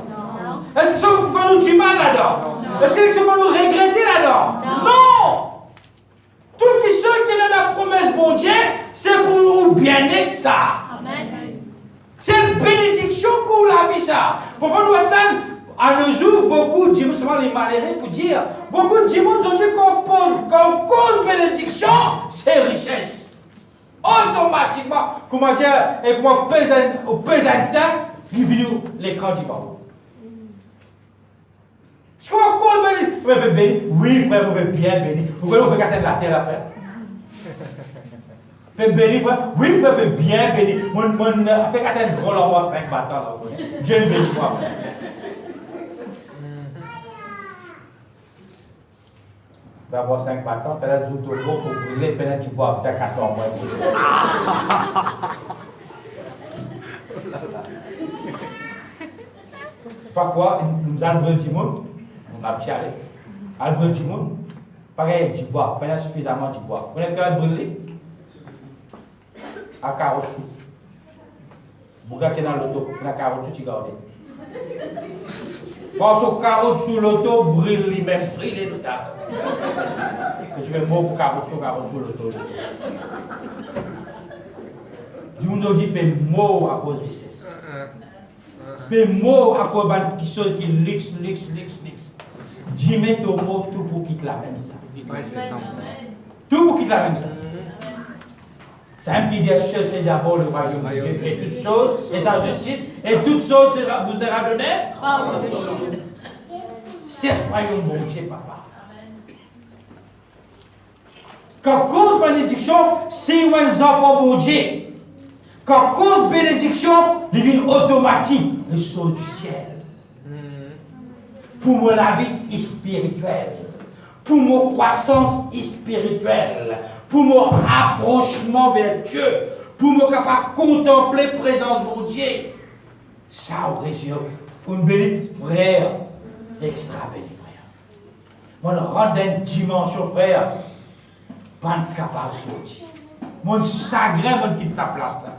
Est-ce qu'ils sont pour faire nous du mal là-dedans? Est-ce qu'ils sont pour nous regretter là-dedans? Non! Tout ce qui est dans la promesse bon Dieu, c'est pour nous bien-être ça. Amen. C'est une bénédiction pour la vie ça. Pour nous attendre À nos jours, beaucoup de gens, seulement les malheureux pour dire, beaucoup de gens ont dit qu'on cause bénédiction, c'est richesse. Automatiquement, comment dire, et comment au pesant, il vient l'écran du bas. Tu vois, vous pouvez bénir? Oui, frère, vous pouvez bien bénir. Vous pouvez vous casser la terre à faire. Vous pouvez bénir, frère? Oui, frère, vous pouvez bien bénir. Mon fait casser un gros l'envoi 5 bâtons là. Dieu le bénit, moi. D'abord 5 bâtons, tu as des autres pour brûler, puis tu bois, puis tu as cassé l'envoi. Pas quoi, nous allons brûler du monde. On a chialé. Al brûler du monde. Pareil, du bois. Pas suffisamment du bois. Vous avez brûler à 40 sous. Vous gardez dans l'auto. Vous avez 40 sous, tu gardes. Parce que 40 sous l'auto, brûle lui-même. Brûle tout ça. Tu veux mot pour 40 sous l'auto. Du monde dit que mot à cause de richesse. Mais mot à cause de qui sont qui lix. Dis mais ton mot tout pour quitter la même ça. Tout pour quitter la même ça. C'est un qui vient chercher d'abord le royaume de Dieu et toutes choses et sa justice et toutes choses vous sera donné. C'est ce royaume bon Dieu, papa. Quand cause bénédiction, c'est un enfant bon Dieu. Quand cause bénédiction, devient automatique, les choses du ciel. Pour moi, la vie spirituelle, pour mon croissance spirituelle, pour mon rapprochement vers Dieu, pour mon capable contempler la présence de Dieu. Ça aurait une belle frère, extra belle frère. Mon rend une dimension frère, pas capable de sortir. Mon chagrin, mon quitte sa place là.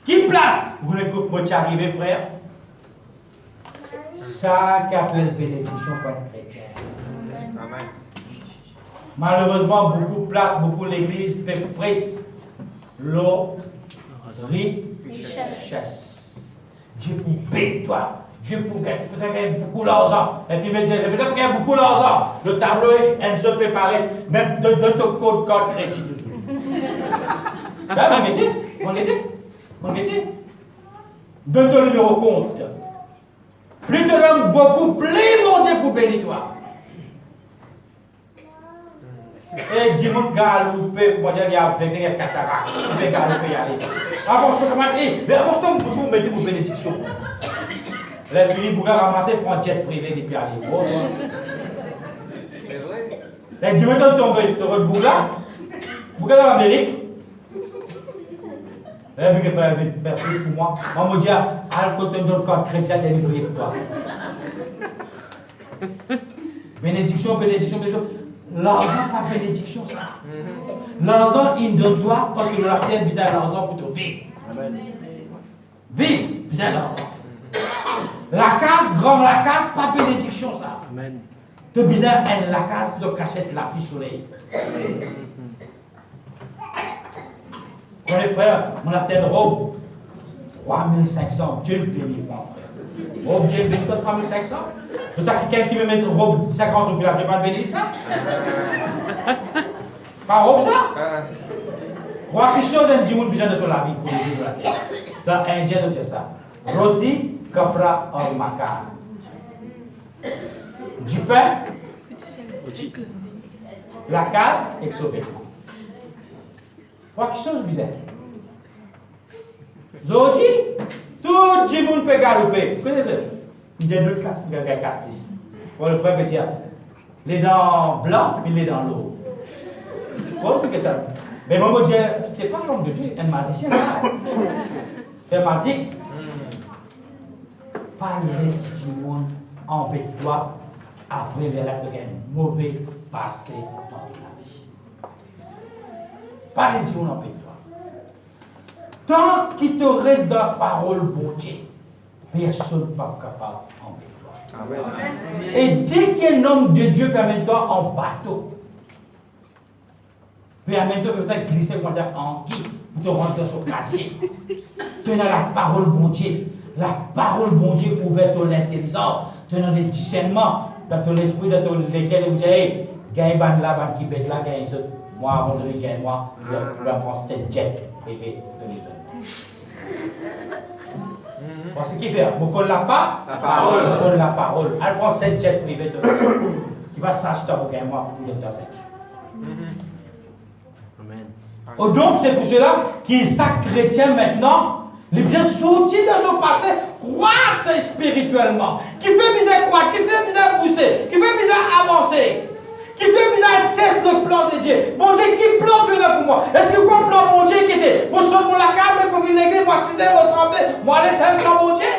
Qui place? Vous voulez que moi tu arrive, frère? Ça qui appelle bénédiction pour un chrétien. Amen. Malheureusement, beaucoup de place, beaucoup l'église fait presse l'eau, richesse. Dieu pour payer toi. Dieu pour gagner beaucoup d'argent. Et puis, peut-être gagner beaucoup d'argent. Le tableau est se préparé, même de ton code crédit toujours. Là, on était. Donne ton numéro compte. Plus te donne beaucoup, plus mon Dieu pour bénir toi. Et dis-moi, galoupé, comment dire, il y a un cataracte. Il fait galoupé y aller. Avant ce comment vous mettez vos bénédictions. Les filles, vous ramasser pour un jet privé et puis aller. C'est vrai. Les dis-moi, ton bout là, vous regardez en Amérique. Elle veut faire plus pour moi. On me dit, à côté de notre corps chrétien, j'ai prié pour toi. Bénédiction. L'argent, pas bénédiction, ça. L'argent, il donne toi parce que la terre besoin l'argent pour te vivre. Vivre, besoin l'argent. La case, pas bénédiction, ça. Amen. Tu as besoin de la case pour te cacher la pluie soleil. Mon frère, on a fait une robe 3500. Dieu le bénit, mon frère. Robe, Dieu le bénit, 3500. C'est ça que quelqu'un qui veut mettre une robe de 50 euros, tu vas le bénir ça? Pas robe ça? Trois questions d'un dimanche besoin de sur la vie pour vivre la terre. C'est un indien de dire ça. Roti, kapra, or macar. Du pain, la case, et sauver. Trois questions bizarres. Zoti, tout le monde peut galoper. Vous connaissez? Il y a deux casques, il y a un casque ici. Pour le frère peut dire, les dents blancs et les dents lourdes. Pourquoi que ça? Mais moi, je dis, c'est pas l'homme de Dieu, un magicien, ça. Un magique. Pas laisser du monde embête-toi après les actes de mauvais passé dans la vie. Pas laisser du monde embête-toi. Tant qu'il te reste dans la parole, bon Dieu, personne n'est pas capable d'embêter toi. Et dès qu'un homme de Dieu permet-toi en bateau, permet-toi peut-être glisser en qui pour te rendre sur casier. Tu es dans la parole, bon Dieu. la parole bon Dieu ouverte ton intelligence, ton discernement, dans ton esprit, dans ton lequel vous dites, hey, gagne ban là, ban qui bête là, gagne autres. Moi, avant de lui gagner, moi, je vais prendre 7 jets privés de l'hiver. Parce qu'il fait, vous connaissez pas la parole. Vous connaissez la parole. Elle prend 7 jets privés de l'hiver. Qui va s'acheter pour gagner moi pour les 7 Amen. Donc, c'est pour cela qu'il chaque chrétien maintenant, les bien sorti de son passé, croître spirituellement, qui fait bizarre croître, qui fait bizarre pousser, qui fait bizarre avancer, qui fait bizarre cesse le plan de Dieu. Bon Dieu, qui plan que là pour moi? Est-ce que quoi plan bon Dieu qui était? Moi, je suis pour la câble, pour venir l'église, moi, 6 heures, moi, santé, moi, allez, c'est un plan bon Dieu.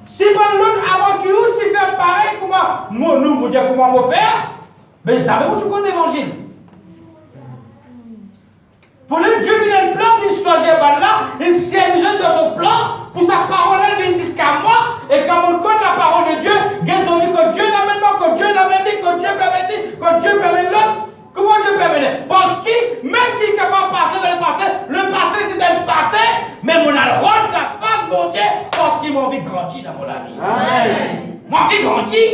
Si par l'autre, avant que tu fais pareil, comment nous, vous dire comment on faire? Mais ça veut tu connais l'évangile. Pour le Dieu vient un plan qu'il choisit là, il s'est besoin de son plan pour sa parole elle vient jusqu'à moi. Et quand on connaît la parole de Dieu, ils ont dit que Dieu l'amène moi, que Dieu l'amène dit, que Dieu permet dit, que Dieu permet l'autre. Comment Dieu permet? Parce qu'il, même qu'il est capable de passer dans le passé c'est un passé, mais on a le rôle de la face de Dieu parce qu'il m'a envie de grandir dans mon vie. Amen. Moi, je vis grandir.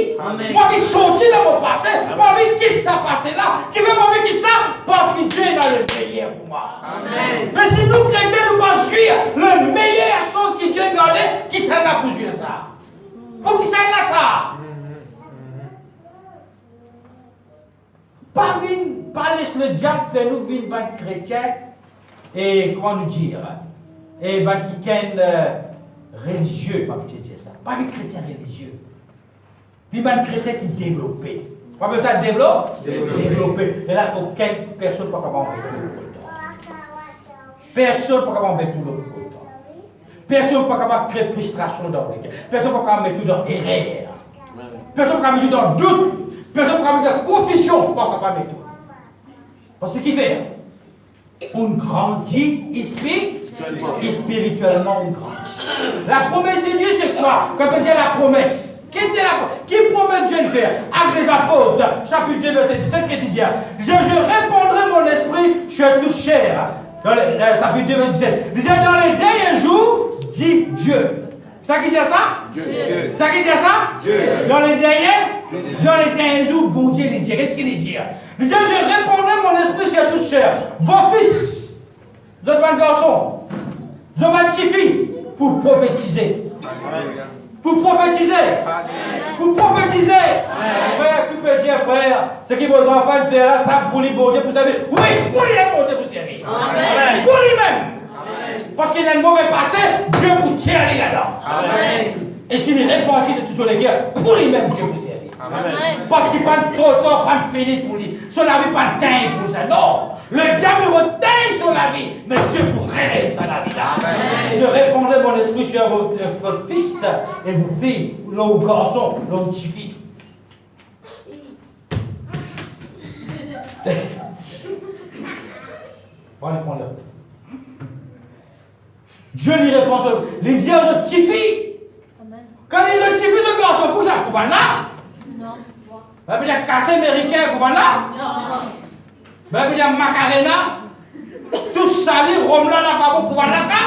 Moi, je vis sortir dans mon passé. Moi, je vis quitter ça passé-là. Qui veut moi quitter ça? Parce que Dieu est dans le meilleur pour moi. Amen. Mais si nous, chrétiens, nous pensons jouir la meilleure chose que Dieu a gardée, qui s'en a pour jouir ça? Pour qui s'en a ça? Pas laisser le diable faire nous vivre des chrétiens et comment nous dire? Et qui sont religieux, pas dire ça. Pas des chrétiens religieux. Puis des chrétiens qui développent. Pas besoin de développer. Et là, aucune personne ne peut pas mettre tout le temps. Personne ne peut pas mettre tout le temps. Personne ne peut pas créer frustration dans le cœur. Personne ne peut pas mettre tout dans l'erreur. Personne ne peut pas mettre tout dans le doute. Personne ne peut pas mettre tout dans la confusion. Pas capable de mettre tout. Parce que ce qui fait, on grandit spirituellement, on grandit. La promesse de Dieu, c'est quoi? Quand on dit la promesse, qui promet Dieu de faire? Actes des apôtres, chapitre 2, verset 17, qui dit je répandrai mon esprit sur toute chair. Dans chapitre 2, verset 17. Il dit dans les derniers jours, dit Dieu. C'est ça qui dit ça? Dieu. C'est ça qui dit ça? Dieu. Dans les derniers jours, bon Dieu, il dit, qu'est-ce qu'il dit? Il dit je répandrai mon esprit sur toute chair. Vos fils, vous êtes un garçon, vous êtes une petite fille, pour prophétiser. Pour prophétiser. Pour prophétiser. Frère, tu peux dire, frère, ce que vos enfants font là, ça pour les bon Dieu pour servir. Oui, pour les bon Dieu pour servir. Amen. Pour lui-même. Parce qu'il y a un mauvais passé, Dieu vous tient là-dedans. Amen. Et s'il est répandu de tout sur les guerres, pour lui-même, Dieu vous servir. Amen. Parce qu'il prend trop de temps, pas fini pour lui. Sur la vie, pas de temps pour ça. Non. Le diable retient sur la vie, mais Dieu vous relève sur la vie là. Je répandrai mon esprit sur votre fils et vos filles, nos garçons, nos petites filles. Prends-le. Dieu lui répond, il dit aux petites filles. Quand il dit aux petites filles, aux garçons, pour ça, pour là? Non. Ben, il y a cassé américain, pour là? Non. Ben, il y a Macarena, tout sali, Rome là, n'a pas beau pour là, ça?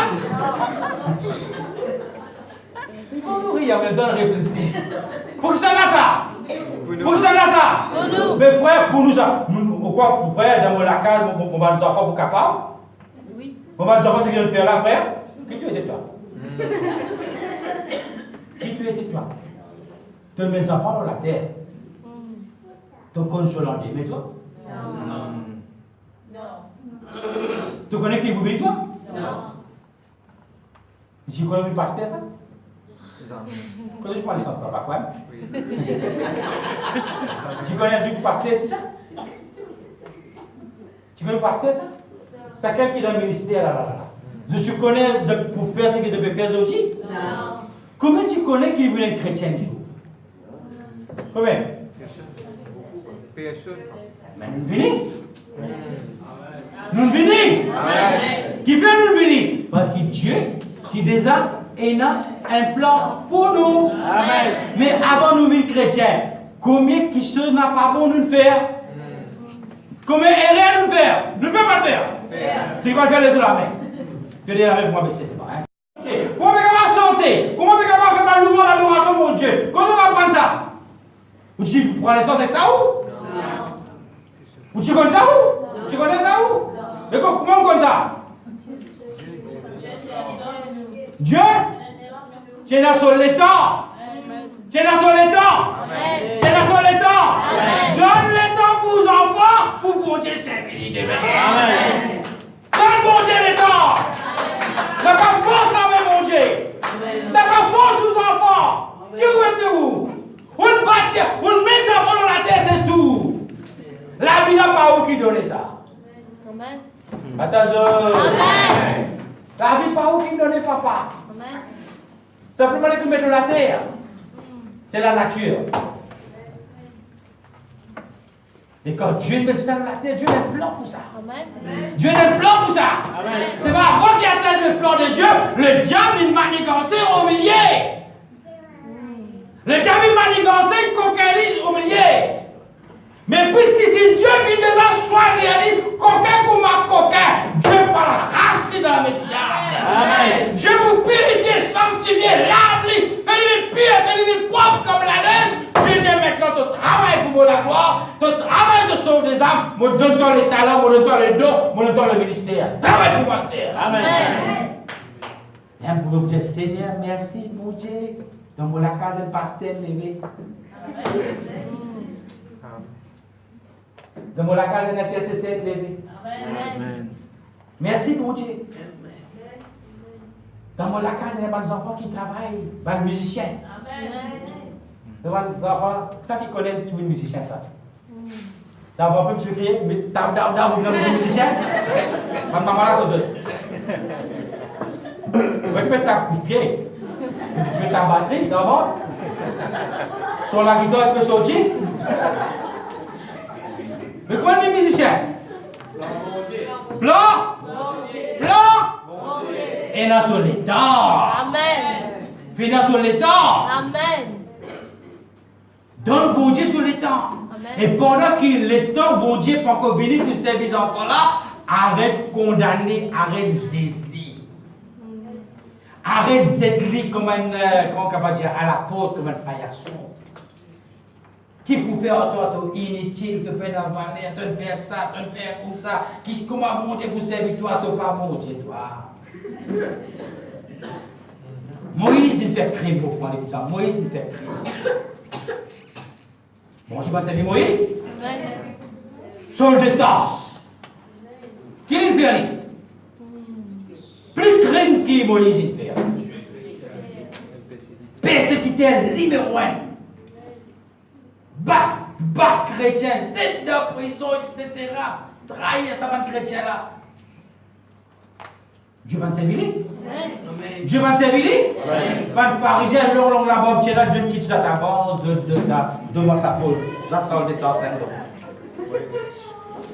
Il va mourir en même temps de réfléchir. Pour que ça n'a ça? Pour que ça n'a ça? Mais frère, pour nous, ça. Pourquoi, pour frère, dans mon lacage, on va nous enfants pour capable? Oui. On va nous enfants, ce qu'ils viennent faire là, frère? Qui tu étais toi? Qui tu étais toi? Tu mets les enfants dans la terre. Tu connais ce lendemain, toi? Non. Tu connais qui vous vit, toi? Non. Tu connais le pasteur, ça? Quand tu parles de ça, pas quoi? Tu connais un pasteur, c'est ça? Tu connais le pasteur, ça? C'est quelqu'un qui est dans le ministère, là. Tu connais pour faire ce que tu peux faire aussi? Non. Comment tu connais qu'il est chrétien du jour? Combien? Mais nous venons. Nous venons. Qui fait nous venir? Parce que Dieu, c'est déjà un plan pour nous. Amen. Mais avant nous venir chrétiens, combien de choses n'a pas pour nous faire? Combien erreurs nous faire? Nous ne pouvons pas le faire. C'est quoi faire les sous la main? Tu Je dis avec moi, mais c'est pas. Hein? Comment on est capable de chanter? Comment on est capable de faire ma louange, l'adoration, mon Dieu? Comment on va prendre ça? Vous prenez naissance avec ça où? Non. Tu connais ça où? Tu connais ça où? Mais comment on connaît ça? Dieu? Tu es dans son état. Tu es dans son état. Tu es dans son état. Donne l'état pour vos enfants pour bon Dieu servir demain. Amen. Donne bon Dieu l'état. N'a pas force avec mon Dieu. N'a pas force aux enfants. Qui est où? On bâtit, on met les enfants dans la terre, c'est tout. La vie n'a pas où qui donne ça. Amen. Attends. Amen. La vie n'a pas où qui donne papa. Amen. Simplement les mettre dans la terre. C'est la nature. Et quand Dieu met ça dans la terre, Dieu a un plan pour ça. Amen. Dieu a un plan pour ça. C'est pas avant qu'il atteigne le plan de Dieu, le diable il manigance au milieu. Le diable il manigance, il conquérit au milieu. Mais puisqu'ici Dieu vient déjà choisir, il dit coquin comme ma coquin, Dieu par la race qui est dans la médiane. Amen. Dieu vous purifier, sanctifier, lave-lui, fais-lui pur, fais-lui propre comme la laine. Dieu dit maintenant ton travail pour la gloire, ton travail de sauver des âmes, me donne-toi les talents, me donne-toi les dons, me donne-toi le ministère. Travaille pour moi, Stère. Amen. Et un pour dire Seigneur, merci pour Dieu. Dans la case de pasteur levé. Dans la case d'intercesseur levé. Amen. Merci pour Dieu. Dans la case, il y a des enfants qui travaillent, des musiciens. Des enfants, ça qui connaît tous les musiciens, ça. D'abord, un peu plus crier, mais d'abord, vous venez de musiciens. Maman, là, vous faites ta coup de pied. Tu mets ta batterie d'abord. Sur la guitare, je peux sortir. Mais comment les musiciens? Blanc. Et dans son état. Amen. Fais sur l'état. Amen. Donne bon Dieu sur l'état. Et pendant que l'état, bon Dieu, n'est pas encore venu pour servir les enfants-là, arrête de condamner, arrête de zézler. Arrête de zézler comme un, comment on va dire, à la porte, comme un paillasson. Qui peut faire toi, inutile, te faire avaler, te faire ça, te faire comme ça. Comment bon Dieu pour servir toi, toi pas bon Dieu, toi. Moïse, il fait crime pour prendre ça. Moïse, il fait crime. Bon, je vais servir Moïse. Sol de tasse. Qui il fait? Plus crime que Moïse, il fait. Persécuteur numéro 1. Bat chrétien, c'est de prison, etc. Trahir ça, ban chrétien là. Dieu va servir. Dieu va servir. Pas de pharisien, long la bombe, tiens là, Dieu quitte ça d'avance, devant sa pole. Ça sort de temps,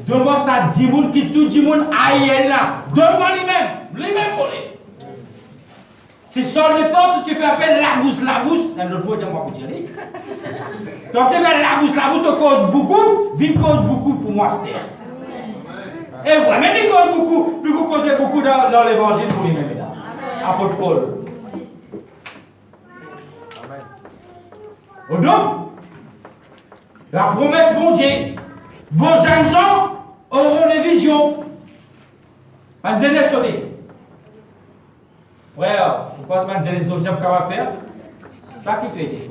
devant ça, 10 moun qui tout 10 moun aïe là. Donne-moi lui-même pour lui. Si sort de temps, tu fais appel la bouche, dans l'autre fois, dis-moi pour dire. Donc tu fais la bouche, te cause beaucoup, vite cause beaucoup pour moi, Stère. Et vraiment, il cause beaucoup, plus vous causez beaucoup dans l'évangile pour lui-même. Apôtre Paul. Donc, la promesse bon Dieu, vos jeunes gens auront des visions. Pas de jeunesse, frère, vous pensez que jeunesse, vous savez qu'on va faire? Pas qui tu étais.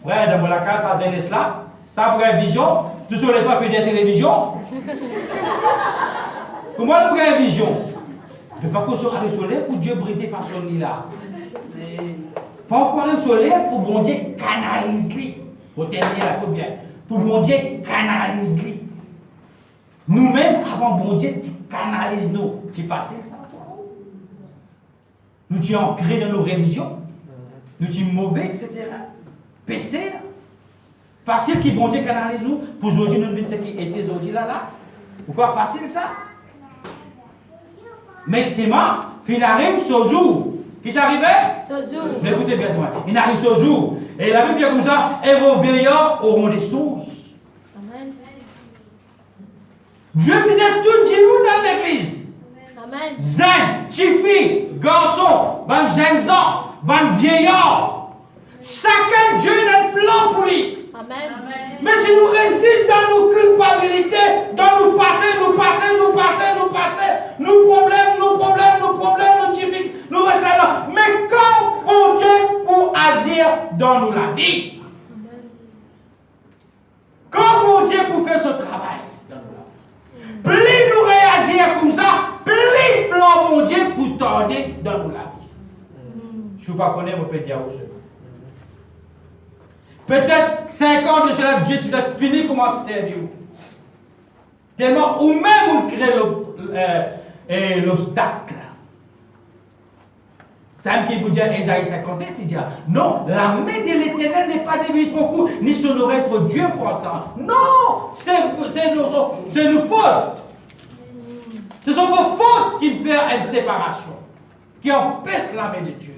Frère, dans la case, ça jeunesse là, ça pour une vision, tout sur les toits peut des télévisions. Comment on a une vision? Je ne peux pas qu'on soit un soleil pour Dieu briser par son lit là. Pas encore un soleil pour bon Dieu canaliser. Pour terminer la coupe bien. Pour bon Dieu canaliser. Nous-mêmes, avant bon Dieu, tu canalises nous. C'est facile ça. Nous sommes ancrés dans nos religions. Nous sommes mauvais, etc. Péché. Facile qui bon Dieu canalise nous. Pour aujourd'hui, nous devons ce qui était aujourd'hui là. Pourquoi facile ça? Mais c'est moi, il arrive ce jour. Qui s'arrivait? Ce jour. Mais écoutez bien, il arrive ce jour. Et la Bible dit comme ça, et vos vieillards auront des sources. Amen. Dieu disait tout le monde dans l'église. Amen. Zen, chifi, garçon, ban jeunes hommes, ban vieillards. Chacun Dieu a un plan pour lui. Amen. Mais si nous résistons dans nos culpabilités, dans nos passés, nos problèmes, nos difficultés, nous restons là. Mais quand bon Dieu pour agir dans nous la vie, quand bon Dieu pour faire ce travail dans nous la vie, plus nous réagir comme ça, plus plan bon Dieu pour tarder dans nous la vie. Je ne sais pas connaître, je peux dire où c'est. Peut-être 5 ans de cela, Dieu, tu vas finir comment servir. Tellement, ou même on crée l'obstacle. C'est un qui vous dit, Ésaïe 59, il dit, non, la main de l'Éternel n'est pas déviée trop court, ni son oreille trop Dieu pour entendre. Non, c'est nos fautes. Ce sont vos fautes qui font une séparation, qui empêchent la main de Dieu.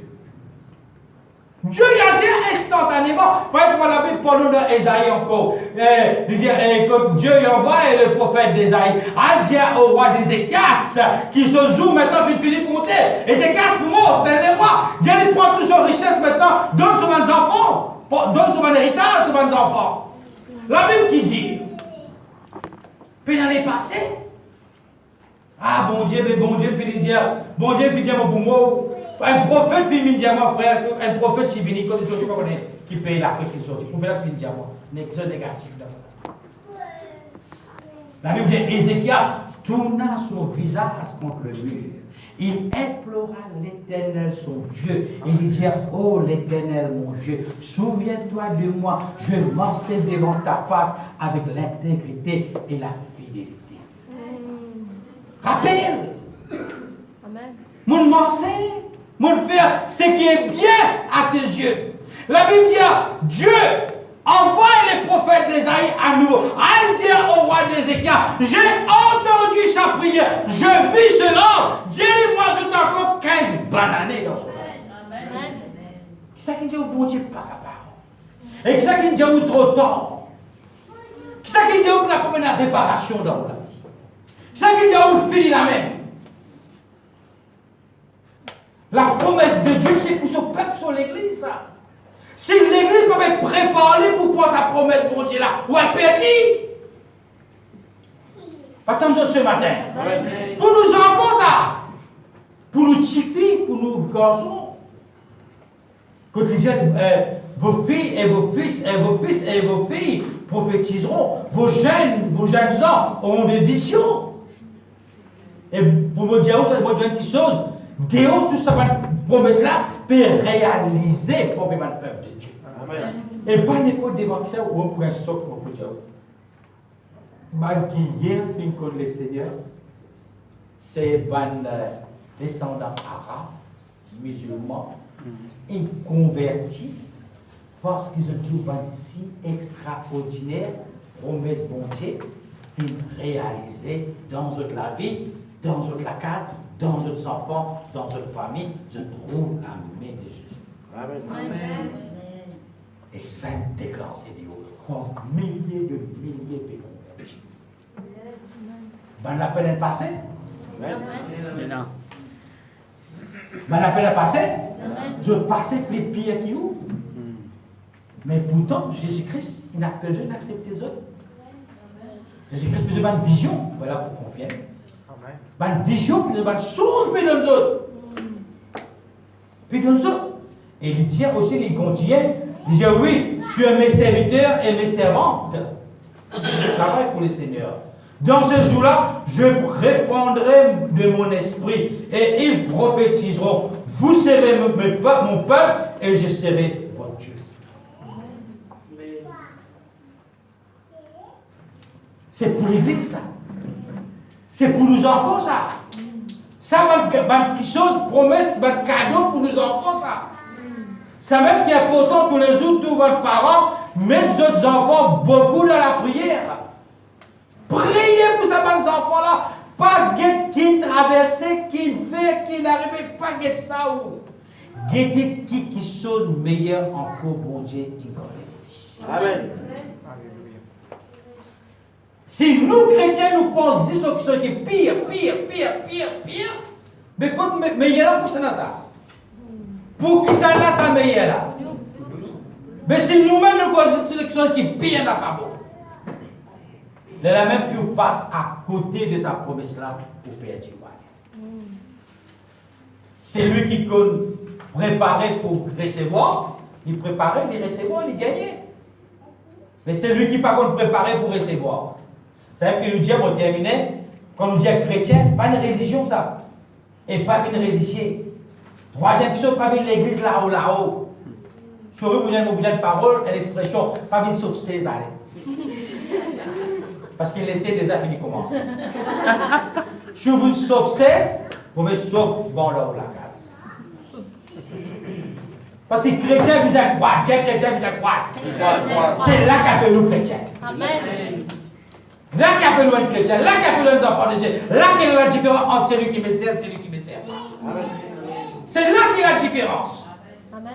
Dieu agit instantanément. Par exemple, la Bible parle dans Ésaïe encore. Dieu envoie le prophète d'Ésaïe à dire au roi d'Ézéchias qui se joue maintenant, il finit compter. Ézéchias pour moi, c'est un roi. Dieu lui prend toute sa richesse maintenant, donne sur mes enfants, donne sur mon héritage sur mes enfants. La Bible qui dit, puis dans les passés, ah bon Dieu, finit dire, bon Dieu, finit dire pour moi. Un prophète qui vient dire moi, frère, un prophète qui vient qui paye la fête qui sort. Le prophète qui vient dire moi, c'est négatif. La Bible dit Ézéchias tourna son visage contre le mur. Il implora l'Éternel son Dieu. Et il dit, oh l'Éternel mon Dieu, souviens-toi de moi, je marcherai devant ta face avec l'intégrité et la fidélité. Rappelle. Amen. Mon marcher. Mon frère, ce qui est bien à tes yeux. La Bible dit, Dieu envoie les prophètes d'Ésaïe à nous, à dire au roi d'Ézéchias, j'ai entendu sa prière, je vis cela, Dieu dit, moi je t'ai encore 15 bananes dans son âme. Amen. Qui ça qui dit au bon Dieu pas capable? Et qui ça qui dit au trop tard? Qui ça qui dit au n'a pas de réparation dans la vie? Qui ça qui dit au fini la même? La promesse de Dieu, c'est pour son peuple, sur l'église. Si l'église peut être préparée pour prendre sa promesse pour Dieu là, ou elle perdit. Attends-nous ce matin. Amen. Pour nos enfants, ça. Pour nos petites filles, pour nos garçons. Quand ils disent, vos filles et vos fils et vos filles prophétiseront. Vos jeunes gens auront des visions. Et pour me dire, ça va dire quelque chose. Dieu, tout ça, promesse-là, peut réaliser pour le peuple de Dieu. Amen. Et pas n'importe devant ça, ou on pourrait un socle pour le Dieu. Ban qui hier fin contre le Seigneur, c'est ban descendants arabes, musulmans, et convertis, parce qu'ils ont trouvé un si extraordinaire, promesse bon Dieu, qu'ils réaliser dans notre la vie, dans notre la case, dans notre enfants, dans notre famille, je trouve la main de Jésus. Amen. Amen. Et ça déclenche Dieu en milliers de convertis. Ben l'appel est passé. Amen. Ben l'appel est passé. Amen. Je passais les pieds qui ouvrent. Mais pourtant, Jésus-Christ, il n'appelle pas d'accepter les autres. Jésus-Christ peut avoir une vision, voilà pour confier. Une vision, puis une chose, puis nous autres. Puis nous autres. Et il tient aussi, il continue, il dit oui, je suis mes serviteurs et mes servantes. C'est le travail pour les seigneurs. Dans ce jour-là, je répandrai de mon esprit et ils prophétiseront. Vous serez mon peuple et je serai votre Dieu. C'est pour l'église, ça. C'est pour nos enfants, ça. Ça, c'est une chose, promesse, un cadeau pour nos enfants, ça. C'est même qui est important pour les autres, tous vos parents, mettre vos autres enfants beaucoup dans la prière. Priez pour ces bons enfants-là. Pas guetter qui traversait, qui fait, qui n'arrivait pas à guetter ça. Guetter qui chose meilleure encore, bon Dieu, il connaît. Amen. Si nous, chrétiens, nous pensons que ce qui est pire, mais quand il y a là pour ça, pour qui ça là, ça meilleur là. Mais si nous-mêmes nous constituons que ce qui est pire, n'a pas bon. C'est la même qui passe à côté de sa promesse là pour perdre. C'est lui qui préparait pour recevoir, il préparait, il recevait, il gagnait. Mais c'est lui qui par contre préparait pour recevoir. C'est vrai que nous disons, on termine, quand nous disons chrétien, pas une religion ça. Et pas une religion. Troisième question, pas une l'église là-haut. Sur eux, vous avez une parole et l'expression, pas une sauf César. Parce qu'il était déjà fini commencer. Si vous sauf 16, vous me sauf bon là où la case. Parce que chrétien, vous êtes croire. Dieu chrétien, vous êtes croire. C'est là qu'appelle nous chrétiens. Amen. Là qu'appelle nous chrétiens. Là qu'appelle nous enfants de Dieu. Là qu'il y a la différence entre celui qui me sert et celui qui me sert. C'est là qu'il y a la différence. Amen.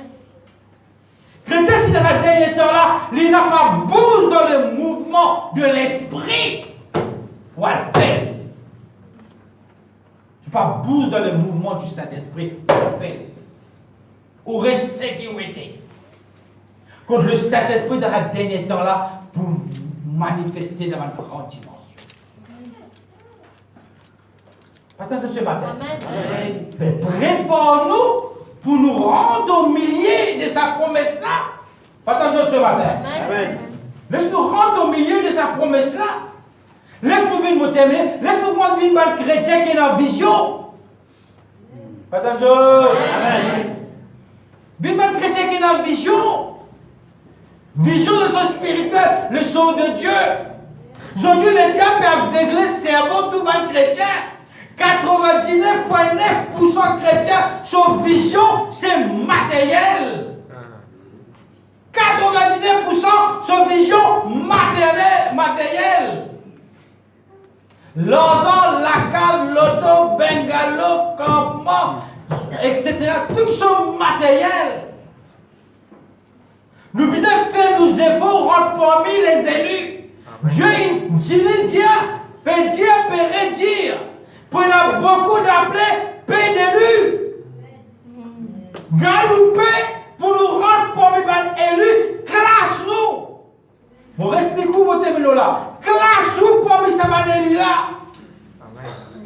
Chrétien, si dans le dernier temps-là, il n'a pas bougé dans le mouvement de l'esprit pour le faire. Tu n'as pas bougé dans le mouvement du Saint-Esprit pour le faire. Ou rester qui ont été. Quand le Saint-Esprit dans le dernier temps-là pour manifester dans une grande dimension. Attendez ce matin. Amen. Mais prépare-nous pour nous rendre au milieu de sa promesse-là. Attendez ce matin. Amen. Laisse-nous rendre au milieu de sa promesse-là. Laisse-nous venir me terminer. Laisse-nous prendre une bonne chrétien qui est en vision. Attendez. Amen. Une bonne chrétien qui est en vision. Vision de son spirituel, le son de Dieu. Aujourd'hui, le diable peut aveugler le cerveau de tout bon chrétien. 99,9% chrétiens, son vision, c'est matériel. 99% son vision matérielle. L'argent, la cale, l'auto, bungalow, campement, etc. Tout sont matériels. Nous devons faire nos efforts rendre parmi les élus. Dieu, il dit, peut dire, peut redire. Pour il y a beaucoup d'appelés, paix d'élus. Galoupé pour nous rendre parmi les élus, classe-nous. Bon, expliquez-vous votre terminal là. Classe-nous parmi ces élus là.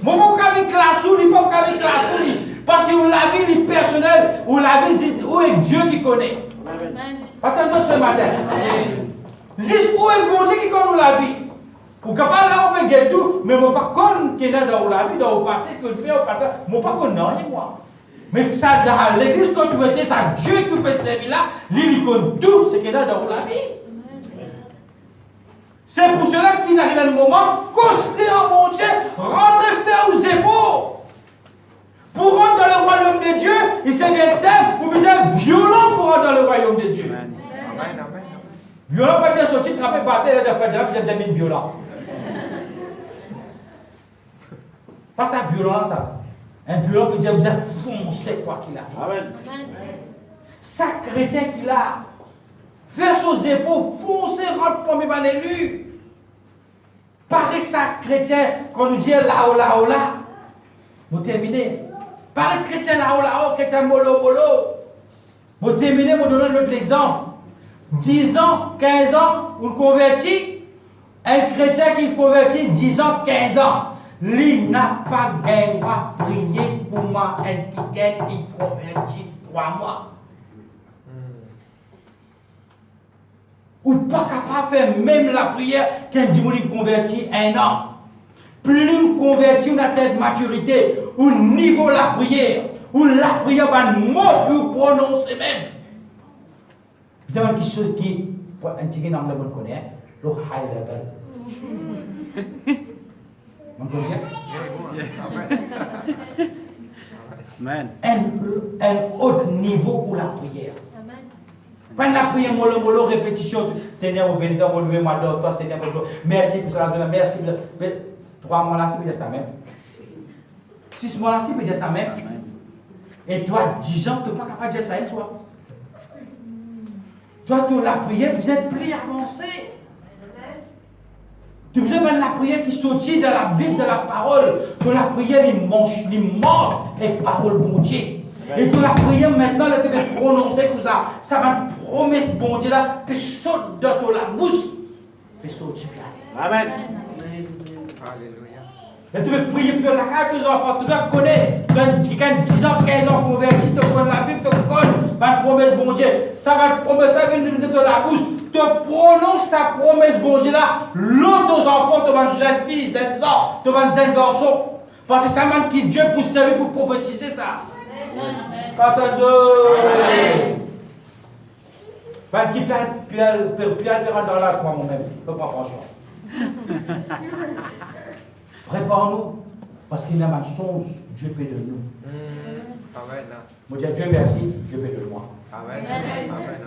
Bon, vous avez classe-nous, vous avez classe-nous. Parce que vous l'avez dit personnel, vous l'avez dit, où est Dieu qui connaît. Amen. Attendez ce matin. Juste où est le bon Dieu qui connaît la vie. Ou capable là on peut gagner tout, mais moi pas qu'on qui est dans la vie, dans le passé, que le fait au passé, moi pas qu'on n'a rien moi. Mais ça dans l'église quand tu étais, ça Dieu qui peut servir là, lui connaît tout ce qui est dans la vie. C'est pour cela qu'il arrive un moment, considérez en mon Dieu, rentrez faire aux efforts. Pour rentrer dans le royaume de Dieu, il s'est bien tel, vous êtes violent pour rentrer dans le royaume de Dieu. Amen. Violent, pas dire sortir, trapper par terre, et de faire vous êtes des violents. Pas ça violent, ça. Un violent peut dire vous êtes foncé quoi qu'il arrive. Amen. Ça chrétien qu'il a. Faire son efforts, foncer, rentre parmi les élus. Pareil ça chrétien, quand nous dit là-haut, là-haut, là. Vous terminez. Pareil chrétien là-haut, là-haut, chrétien molo, molo. Vous terminez, vous donnez un autre exemple. 10 ans, 15 ans, vous le convertis. Un chrétien qui convertit 10 ans, 15 ans. Il n'a pas gagné à prier pour moi un ticket, il convertit 3 mois. Ou pas capable de faire même la prière qu'un démon convertit 1 an. Plus on convertit, on a telle maturité, au niveau de la prière, ou la prière va un mot que vous prononcez même. Il y a une chose qui, pour un petit peu dans le monde connaît, le high level. Vous comprenez? Amen. Un autre niveau pour la prière. Amen. Pas la prière mollo, répétition. Seigneur, vous bénissez, vous levez ma toi, Seigneur, merci pour cela, merci pour cela. 3 mois là, c'est peut dire ça même. 6 mois là, c'est peut dire ça même. Et toi, 10 ans, tu n'es pas capable de dire ça, toi. Toi, tu la prière, vous êtes plus avancé. Tu as besoin de la prière qui sortit dans la Bible, dans la parole. Que la prière, il mange et parole bon Dieu. Et que la prière maintenant, elle te prononcer comme ça. Ça va te promettre bon Dieu là, puis saute dans la bouche, puis sortir. Amen. Alléluia. Et tu veux prier pour la carte de tes enfants. Tu dois connaître. Tu as 10 ans, 15 ans converti, tu connais la Bible, tu connais la promesse bon Dieu. Ça va te promettre, ça vient de la bouche. Tu prononces sa promesse bon Dieu là. L'autre enfants, tu vas une jeune fille, jeune soeur, tu vas un jeune garçon. Parce que ça manque qui Dieu pour servir, pour prophétiser ça. Pardon Dieu. Ben qui perd dans la croix moi-même. Je ne peux pas franchement. Prépare-nous. Parce qu'il y a un mensonge, Dieu paie de nous. Amen. Moi, je dis Dieu merci, Dieu paie de moi. Amen. Amen. Amen.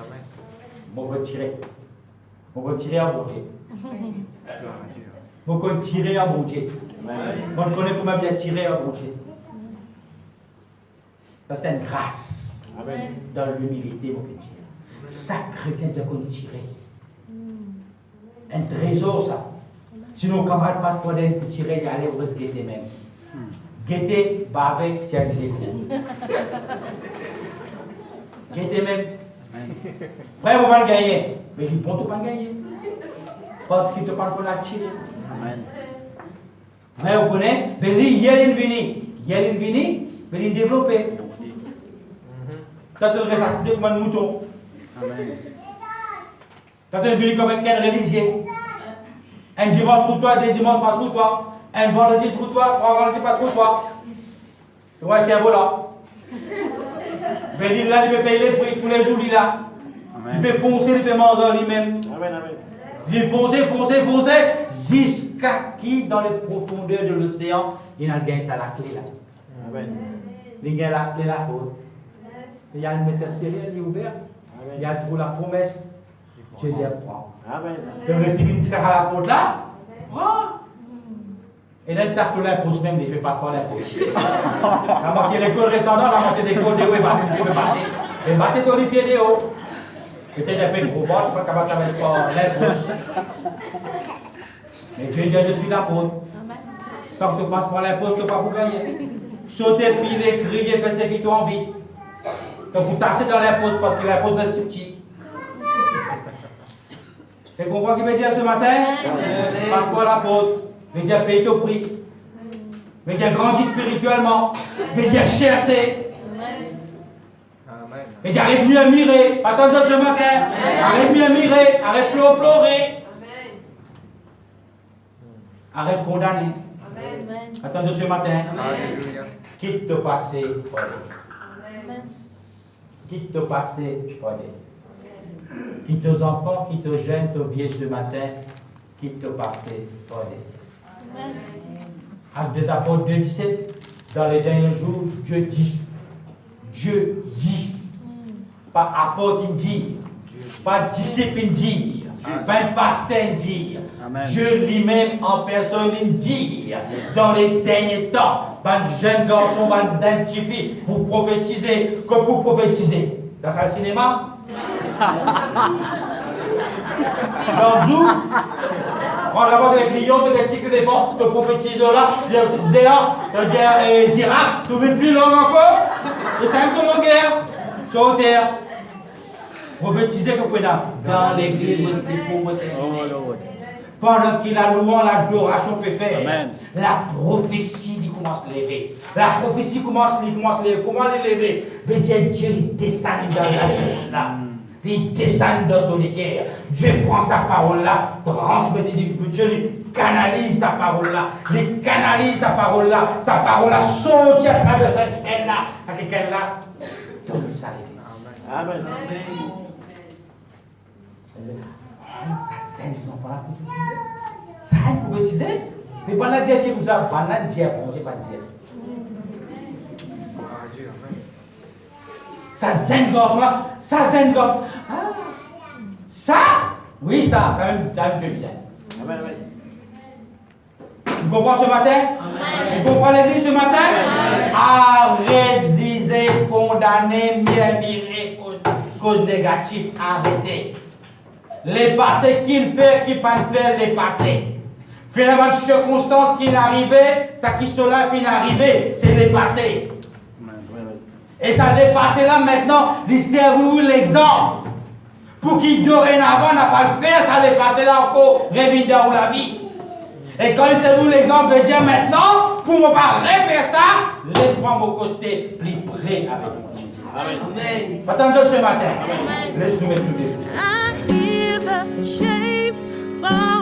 Je vais retirer à mon Dieu. Gloire à Dieu. Je vais tirer à mon Dieu. On connaît comment bien tirer à mon Dieu. Ça, c'est une grâce. Amen. Dans l'humilité, mon petit. Ça, chrétien, de qu'on tirer. Un trésor, ça. Sinon, camarade passe pour d'aller pour tirer, il y a aller, vous restez guetter même. Guetter, baver, tiens, j'ai guetter même. Après, vous allez gagner. Mais il bon, tu vas gagner. Parce qu'il te parle pour la tirer. Amen. Après, vous connaissez, mais il y a une vini, mais il développe. Quand tu restes assis comme un mouton. Amen. Quand tu es venu comme un religieux. Un dimanche pour toi, deux dimanches pas pour toi. Un vendredi pour toi, trois vendredis pas pour toi. Tu vois, c'est un beau là. Je vais dire là, il peut payer les prix pour les jours là. Il peut foncer, il peut manger lui-même. Amen. Amen. Il foncer, jusqu'à qui dans les profondeurs de l'océan, il a gagné ça la clé là. Amen. Il a la clé là. Il y a le metteur sérieux, il est ouvert. Il y a trop la promesse. Dieu dit prends. Amen. Tu restes une sphère à la porte là. Prends. Et là, tu tâches de l'impôt même, je ne passe pas l'impôt. La moitié de l'école restaurant, la moitié de l'école de haut, et battez tous les pieds de haut. Peut-être un peu de robot, pas capable de mettre l'impôt. Mais Dieu dit, je suis là pour. Tant que tu passes par l'impôt, tu ne peux pas pour gagner. Sauter, piler, crier, faire ce qui t'a envie. Donc vous tassez dans l'impôt parce que l'impôt reste petit. Tu comprends ce qu'il veut dire ce matin? Passe par la porte. Veut dire paye ton prix. Veut dire grandir spirituellement. Veut dire chercher. Amen. Veut dire arrête mieux mirer. Attends ce matin. Arrête mieux mirer. Arrête pleurer. Arrête condamner. Attends ce matin. Alléluia. Quitte te passer. Quitte te passer. Quitte tes enfants, quitte tes jeunes, tes vieux ce matin. Quitte te passer. Actes des apôtres 2:17, dans les derniers jours, Dieu dit, pas apôtre il dit, pas disciple il dit, pas un pasteur il dit, Dieu lui-même en personne il dit, dans les derniers temps, un jeune garçon va nous identifier pour prophétiser, comme pour prophétiser. Dans le cinéma, dans Zoom, on va avoir des clients, des petits défenses, de prophétiser là, de Zéla, de Zira, tu veux plus long encore? Et ça aime sur la guerre, sur terre. Prophétiser comme dans l'église, pendant qu'il a loué, l'adoration peut faire. Amen. La prophétie il commence à lever. La prophétie commence à lever. Comment les lever? Dieu il descend dans la vie là. Il descend dans son équerre. Dieu prend sa parole là, transmet, Dieu canalise sa parole là. Il canalise sa parole là. Sa parole là sortit à travers cette haine là. À quelqu'un là, donne ça à l'église. Amen. Ça scène son frère. Ça a prophétisé. Mais pendant Dieu tu vous a pendant Dieu bon Dieu pas Dieu. Ça scène gosse là, ça scène gosse. Ah. Ça oui ça même Dieu bien. Amen. Vous comprenez ce matin? Amen. Vous comprenez l'église ce matin? Amen. Arrête disait condamner mirer cause négative arrêtez. Les passés qu'il fait, qu'il pas faire les passés. Finalement, une circonstance qui est arrivée, ça qui cela est arrivé, c'est le passé. Et ça l'est passé là maintenant, servez-vous l'exemple. Pour qu'il dorénavant n'a pas le faire, ça l'est passé là encore, revenir dans la vie. Et quand il servez-vous l'exemple, veut dire maintenant, pour ne pas refaire ça, laisse-moi me coster plus près avec moi. Amen. Attendez ce matin. Laisse-nous mettre le début. I hear the chains fall.